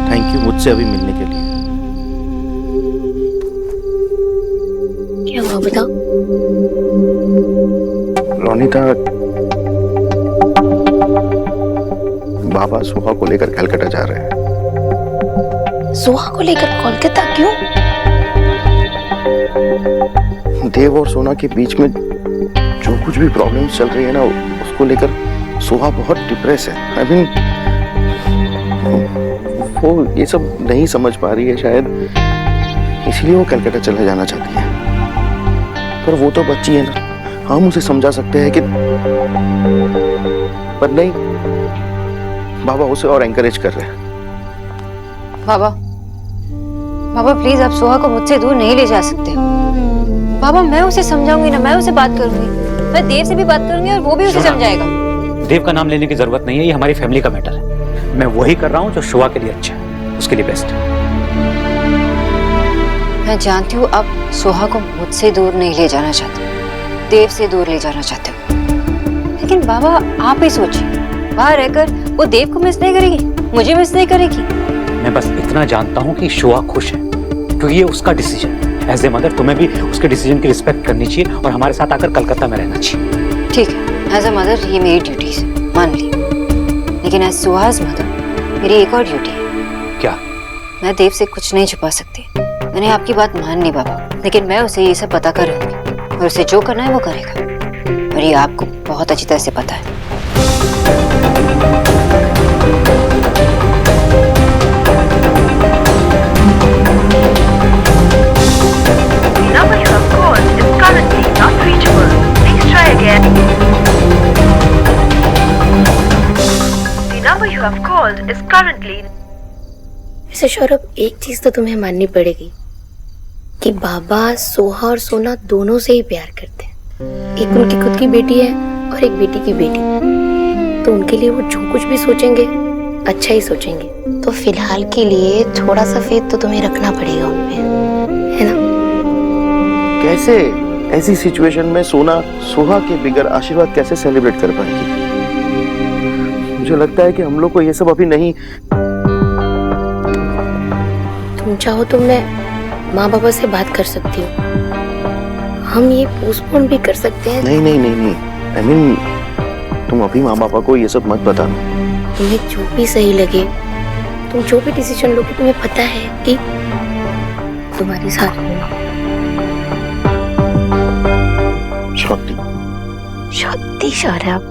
थैंक यू मुझसे अभी मिलने के लिए। क्या हुआ बता? रोनिता, बाबा सोहा को लेकर कलकत्ता जा रहे हैं। सोहा को लेकर कोलकाता क्यों? देव और सोना के बीच में जो कुछ भी प्रॉब्लम्स चल रही है ना, उसको लेकर सोहा बहुत डिप्रेस है। आई मीन वो ये सब नहीं समझ पा रही है शायद, इसलिए वो कलकत्ता चले जाना चाहती है। पर वो तो बच्ची है ना, हम उसे समझा सकते हैं कि, पर नहीं, बाबा उसे और एनकरेज कर रहे हैं। बाबा प्लीज, आप सोहा को मुझसे दूर नहीं ले जा सकते। बाबा, मैं उसे समझाऊंगी ना, मैं उसे बात करूंगी, मैं देव से भी बात करूंगी और वो भी उसे समझाएगा। देव का नाम लेने की जरूरत नहीं है, ये हमारी फैमिली का मैटर है। मैं वही कर रहा हूँ जो सोहा के लिए अच्छा है, उसके लिए बेस्ट है। मैं जानती हूँ आप सोहा को मुझसे दूर नहीं ले जाना चाहते, देव से दूर ले जाना चाहते हो। लेकिन बाबा आप ही सोचिए, बाहर रहकर वो देव को मिस नहीं करेगी, मुझे मिस नहीं करेगी। मैं बस इतना जानता हूँ कि सोहा खुश है, क्योंकि ये उसका डिसीजन है। एज ए मदर तुम्हें भी उसके डिसीजन की रिस्पेक्ट करनी चाहिए और हमारे साथ आकर कलकत्ता में रहना चाहिए। ठीक है, एज ए मदर ये मेरी ड्यूटी है, मान ली। लेकिन एज सोहाज मदर मेरी एक और ड्यूटी है। क्या? मैं देव से कुछ नहीं छुपा सकती। मैंने आपकी बात मान ली बाबा, लेकिन मैं उसे ये सब पता कर रहूंगी और उसे जो करना है वो करेगा। और ये आपको बहुत अच्छी तरह से पता है। वैसे सौरभ, एक चीज तो तुम्हें माननी पड़ेगी कि बाबा सोहा और सोना दोनों से ही प्यार करते हैं। एक उनकी खुद की बेटी है और एक बेटी की बेटी, तो उनके लिए वो जो कुछ भी सोचेंगे अच्छा ही सोचेंगे। तो फिलहाल के लिए थोड़ा सा फेथ तो तुम्हें रखना पड़ेगा उनपे, है ना? कैसे ऐसी सिचुएशन में सोना सोहा के बिगर आशीर्वाद कैसे सेलिब्रेट कर पाएगी? मुझे लगता है कि हम लोग को ये सब अभी नहीं। तुम चाहो तो मैं माँ बाबा से बात कर सकती हूँ, हम ये पोस्टपोन भी कर सकते हैं। नहीं नहीं नहीं नहीं, आई मीन तुम अभी माँ बाबा को ये सब मत बताना। तुम्हें जो भी सही लगे, तुम जो भी डिसीजन लोगे, तुम्हें पता है कि तुम्हारी साथ सौरभ।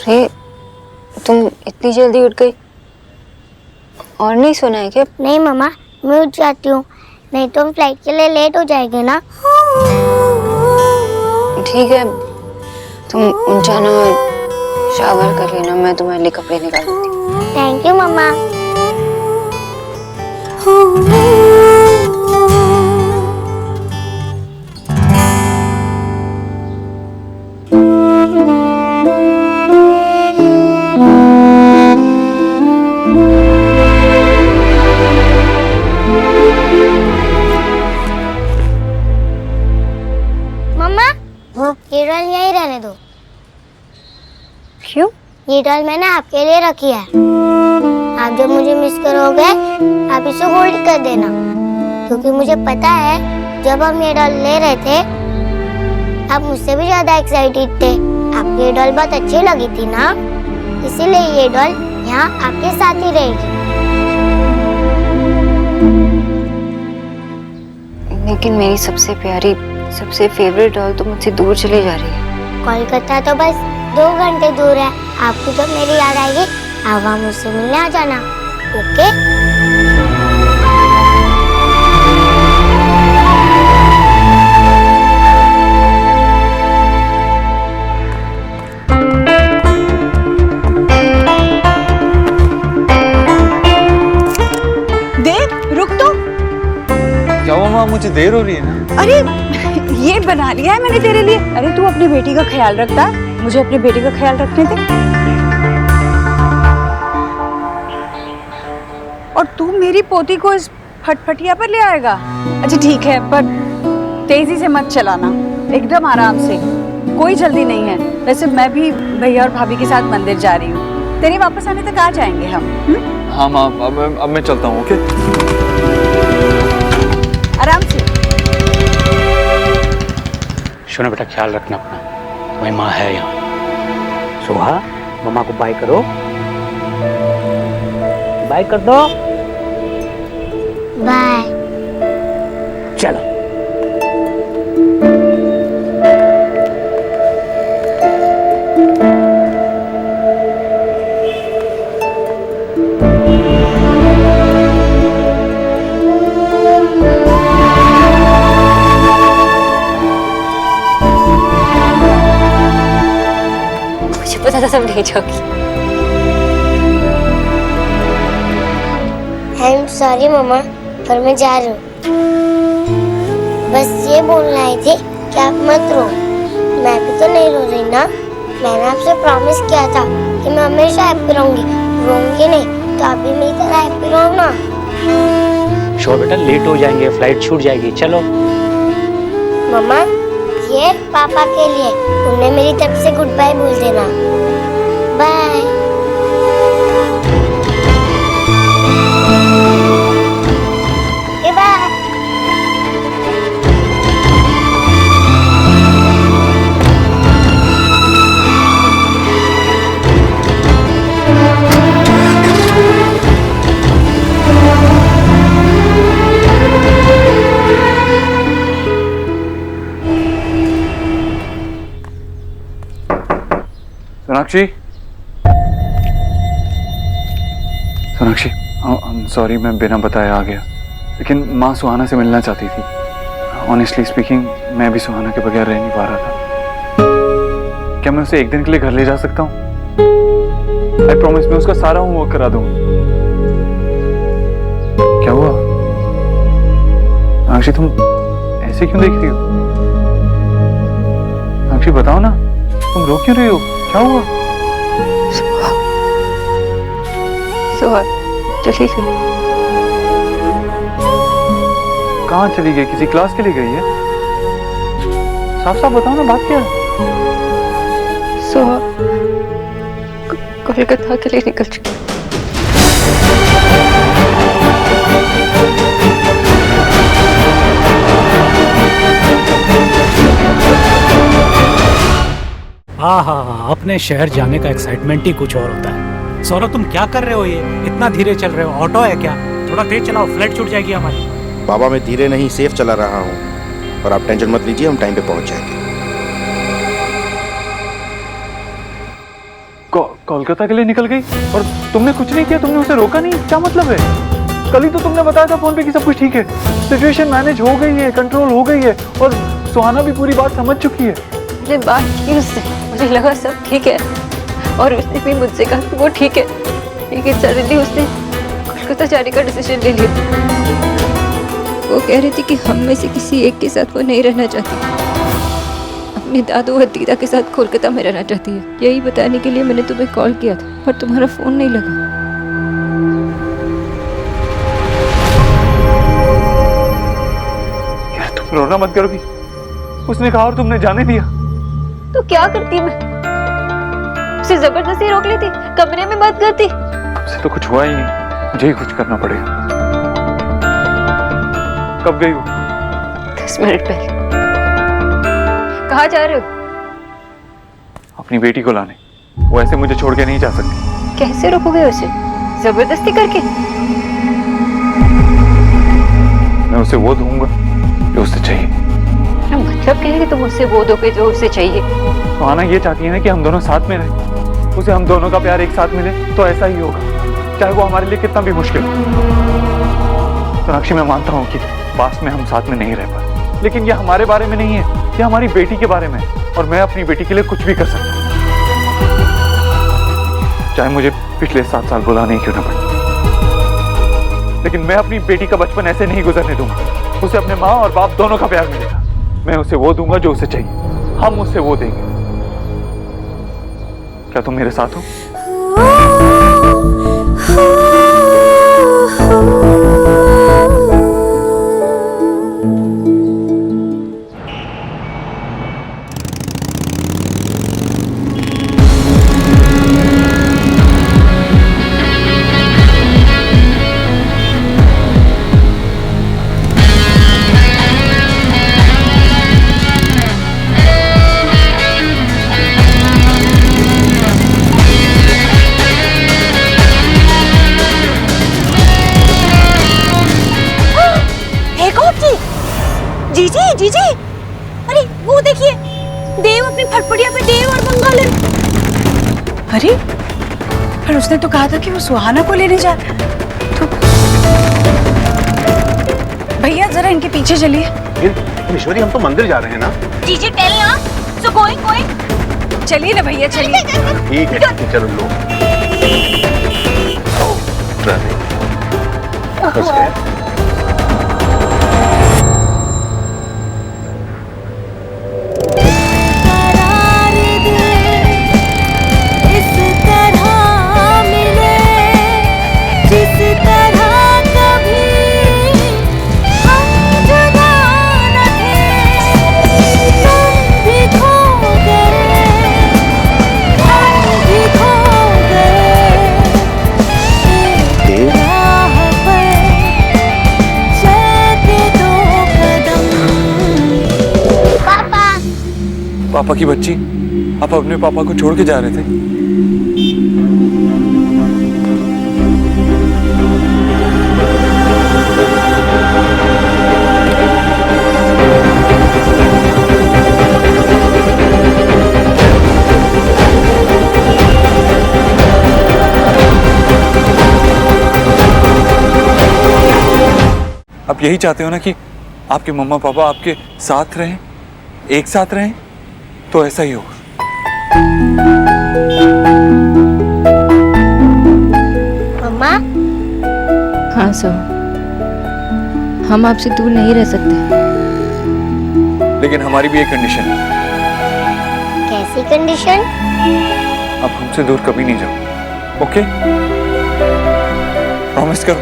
अरे तुम इतनी जल्दी उठ गई? और नहीं सोना है क्या? नहीं मम्मा, मैं उठ जाती हूँ, नहीं तो हम फ्लाइट के लिए लेट हो जाएंगे ना। ठीक है, तुम उठ जाना और शावर कर लेना, मैं तुम्हारे लिए कपड़े निकाल देती हूँ। थैंक यू मम्मा। मम्मा, ये डॉल यहीं रहने दो। क्यों? ये डॉल मैंने आपके लिए रखी है। आप जब मुझे मिस करोगे आप इसे होल्ड कर देना, क्योंकि मुझे पता है जब हम ये डॉल ले रहे थे आप मुझसे भी ज्यादा एक्साइटेड थे। आपको ये डॉल बहुत अच्छी लगी थी ना, इसीलिए ये डॉल यहाँ आपके साथ ही रहेगी। लेकिन मेरी सबसे प्यारी, सबसे फेवरेट डॉल तो मुझसे दूर चली जा रही है। कोलकाता तो बस 2 घंटे दूर है। आपको जब मेरी याद आएगी आप वहाँ मुझसे मिलने आ जाना, ओके? देव रुक तो। क्या हुआ माँ, मुझे देर हो रही है ना। अरे ये बना लिया है मैंने तेरे लिए। अरे तू अपनी बेटी का ख्याल रखता, मुझे अपनी बेटी का ख्याल रखने दे। और तू मेरी पोती को इस फटफटिया पर ले आएगा? अच्छा ठीक है, पर तेजी से मत चलाना, एकदम आराम से, कोई जल्दी नहीं है। वैसे मैं भी भैया और भाभी के साथ मंदिर जा रही हूँ, तेरे वापस आने तक आ जाएंगे हम। हाँ माँ, अब मैं चलता हूँ। ओके, आराम से। सुनो बेटा, ख्याल रखना अपना, तुम्हारी माँ है यहाँ। सोहा, मम्मा को बाय करो, बाय कर दो। बाय। चलो। मुझे पता था तुम नहीं जाओगी। आई एम सॉरी मम्मा, पर मैं जा रही हूँ। बस ये बोलना ही थी कि आप मत रो। मैं भी तो नहीं रो रही ना, मैंने आपसे प्रॉमिस किया था कि मैं हमेशा हैप्पी रहूंगी। रोऊंगी नहीं तो आप भी मेरी तरह हैप्पी रहो ना। शोर बेटा, लेट हो जाएंगे, फ्लाइट छूट जाएगी, चलो। मम्मा, ये पापा के लिए, उन्हें मेरी तरफ से गुड बाय बोल देना। Bye. Bye. Sonakshi, Sonakshi, sorry मैं बिना बताए आ गया, लेकिन माँ सुहाना से मिलना चाहती थी। ऑनेस्टली स्पीकिंग मैं भी सुहाना के बगैर रह नहीं पा रहा था। क्या मैं उसे एक दिन के लिए घर ले जा सकता हूँ? आई प्रॉमिस, मैं उसका सारा होमवर्क करा दूंगा। क्या हुआ सोनाक्षी, तुम ऐसे क्यों देख रही हो? सोनाक्षी बताओ ना, तुम रो क्यों रही हो? क्या हुआ? सुहा चली गई। कहाँ चली गई? किसी क्लास के लिए गई है? साफ साफ बताओ ना, बात क्या है? सुहा कोलकाता के लिए निकल चुकी। हाँ हाँ हाँ, अपने शहर जाने का एक्साइटमेंट ही कुछ और होता है। सौरभ, तुम क्या कर रहे हो? ये इतना धीरे चल रहे हो? ऑटो है क्या? थोड़ा तेज चलाओ, फ्लाइट छूट जाएगी हमारी। बाबा मैं धीरे नहीं सेफ चला रहा हूँ, और आप टेंशन मत लीजिए, हम टाइम पे पहुंच जाएंगे। कोलकाता के लिए निकल गई और तुमने कुछ नहीं किया, तुमने उसे रोका नहीं, क्या मतलब है? कल ही तो तुमने बताया था फोन पे कि सब कुछ ठीक है, सिचुएशन मैनेज हो गई है, कंट्रोल हो गई है और सुहाना भी पूरी बात समझ चुकी है। मैंने बात की उससे, मुझे लगा सब ठीक है और उसने भी मुझसे कहा कि वो ठीक है, लेकिन सडनली उसने कोलकाता जाने का डिसीजन ले लिया। वो कह रही थी कि हम में से किसी एक के साथ वो नहीं रहना चाहती, अपने दादू और दीदा के साथ कोलकाता में रहना चाहती है। यही बताने के लिए मैंने तुम्हें कॉल किया था, पर तुम्हारा फोन नहीं लगा। यार तुम रोना मत करोगी, उसने कहा और तुमने जाने दिया। तो क्या करती मैं? उसे जबरदस्ती रोक लेती, कमरे में बंद करती। हमसे तो कुछ हुआ ही नहीं, मुझे ही कुछ करना पड़ेगा। कब गई वो? 10 मिनट पहले। कहाँ जा रहे हो? अपनी बेटी को लाने। वो ऐसे मुझे छोड़ के नहीं जा सकती। कैसे रोकोगे उसे? जबरदस्ती करके? मैं उसे वो दूंगा जो उसे चाहिए। मतलब क्या है कि तुम उससे वो दोगे जो उसे चाहिए? तो आना ये चाहती है ना कि हम दोनों साथ में रहें, उसे हम दोनों का प्यार एक साथ मिले, तो ऐसा ही होगा, चाहे वो हमारे लिए कितना भी मुश्किल हो। सोनाक्षी, मैं मानता हूँ कि पास में हम साथ में नहीं रह पाए, लेकिन ये हमारे बारे में नहीं है, ये हमारी बेटी के बारे में है और मैं अपनी बेटी के लिए कुछ भी कर सकता हूँ, चाहे मुझे पिछले 7 साल बुलाने क्यों ना पड़े। लेकिन मैं अपनी बेटी का बचपन ऐसे नहीं गुजरने दूंगा। उसे अपने माँ और बाप दोनों का प्यार मिलेगा। मैं उसे वो दूंगा जो उसे चाहिए, हम उसे वो देंगे। क्या तुम मेरे साथ हो? जीजी, अरे वो देखिए, देव अपनी फटफटिया पे देव और मंगल। अरे पर उसने तो कहा था कि वो सुहाना को लेने जा रहा है। तो भैया जरा इनके पीछे चलिए। ईश्वरी, हम तो मंदिर जा रहे हैं ना। जीजी टेल ना, सो गोइंग। चलिए ना भैया, चलिए। ठीक है, चलो लो। बस गए। पापा की बच्ची, आप अपने पापा को छोड़ के जा रहे थे? आप यही चाहते हो ना कि आपके मम्मा पापा आपके साथ रहें, एक साथ रहें, तो ऐसा ही होगा। मम्मा? हाँ सो, हम आपसे दूर नहीं रह सकते। लेकिन हमारी भी एक कंडीशन है। कैसी कंडीशन? आप हमसे दूर कभी नहीं जाओ, ओके? प्रॉमिस करो।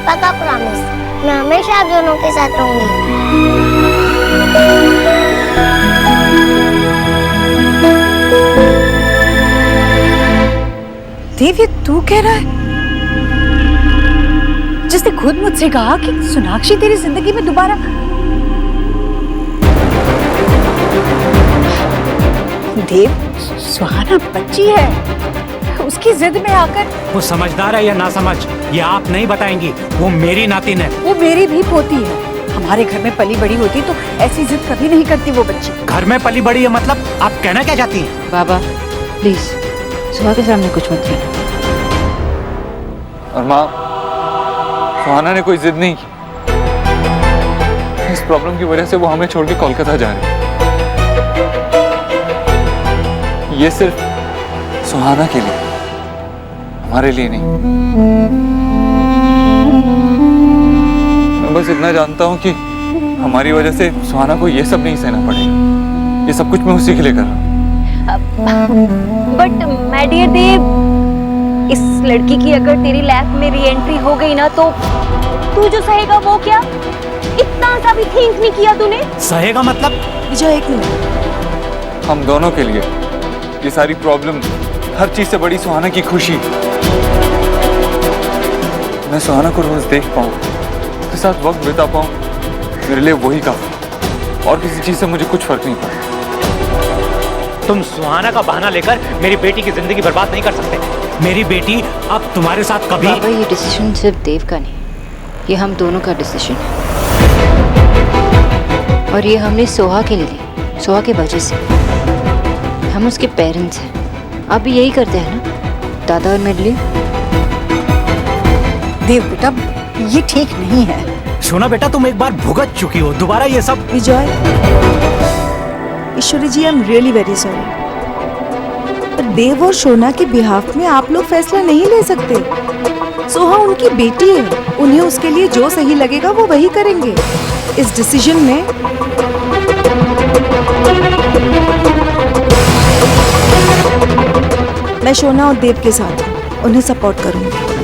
पक्का प्रॉमिस, मैं हमेशा आप दोनों के साथ रहूंगी। देव, ये तू कह रहा है जिसने खुद मुझसे कहा कि सोनाक्षी तेरी जिंदगी में दोबारा। देव, सुहाना बच्ची है, उसकी जिद में आकर। वो समझदार है या ना समझ, ये आप नहीं बताएंगी। वो मेरी नातिन है। वो मेरी भी पोती है। हमारे घर में पली बड़ी होती तो ऐसी जिद कभी नहीं करती वो बच्ची। घर में पली बड़ी है मतलब आप कहना क्या चाहती हैं? बाबा प्लीज, सुहा के सामने कुछ मत कहना। और माँ, सुहाना ने कोई जिद नहीं की। इस प्रॉब्लम की वजह से वो हमें छोड़ के कोलकाता जा रही है। ये सिर्फ सुहाना के लिए, हमारे लिए नहीं। मैं बस इतना जानता हूँ कि हमारी वजह से सुहाना को ये सब नहीं सहना पड़ेगा। ये सब कुछ मैं उसी के लिए कर रहा हूँ। बट माय डियर देव, इस लड़की की अगर तेरी लाइफ में री एंट्री हो गई ना, तो तू जो सहेगा वो क्या? इतना सा भी थिंक नहीं किया तूने? सहेगा मतलब? विजय एक मिनट, हम दोनों के लिए ये सारी प्रॉब्लम, हर चीज से बड़ी सुहाना की खुशी। मैं सुहाना को रोज देख पाऊँ, उसके साथ वक्त बिता पाऊँ, मेरे लिए वही काफी। और किसी चीज से मुझे कुछ फर्क नहीं पड़ता। तुम सुहाना का बहाना लेकर मेरी बेटी की जिंदगी बर्बाद नहीं कर सकते। मेरी बेटी अब तुम्हारे साथ कभी... बाबा, ये डिसीजन सिर्फ देव का नहीं, ये हम दोनों का डिसीजन है। और ये हमने सोहा के लिए लिया, सोहा के वजह से। हम उसके पेरेंट्स हैं। आप भी यही करते हैं ना, दादा और मेरे लिए? देव बेटा, ये ठीक नहीं है। सोना बेटा, तुम एक बार भुगत चुकी हो, दोबारा ये सब... Vijay, Ishwari ji, I am really very sorry, पर देव और शोना के बिहाफ में आप लोग फैसला नहीं ले सकते। सोहा उनकी बेटी है, उन्हें उसके लिए जो सही लगेगा वो वही करेंगे। इस डिसीजन में मैं शोना और देव के साथ हूँ, उन्हें सपोर्ट करूंगी।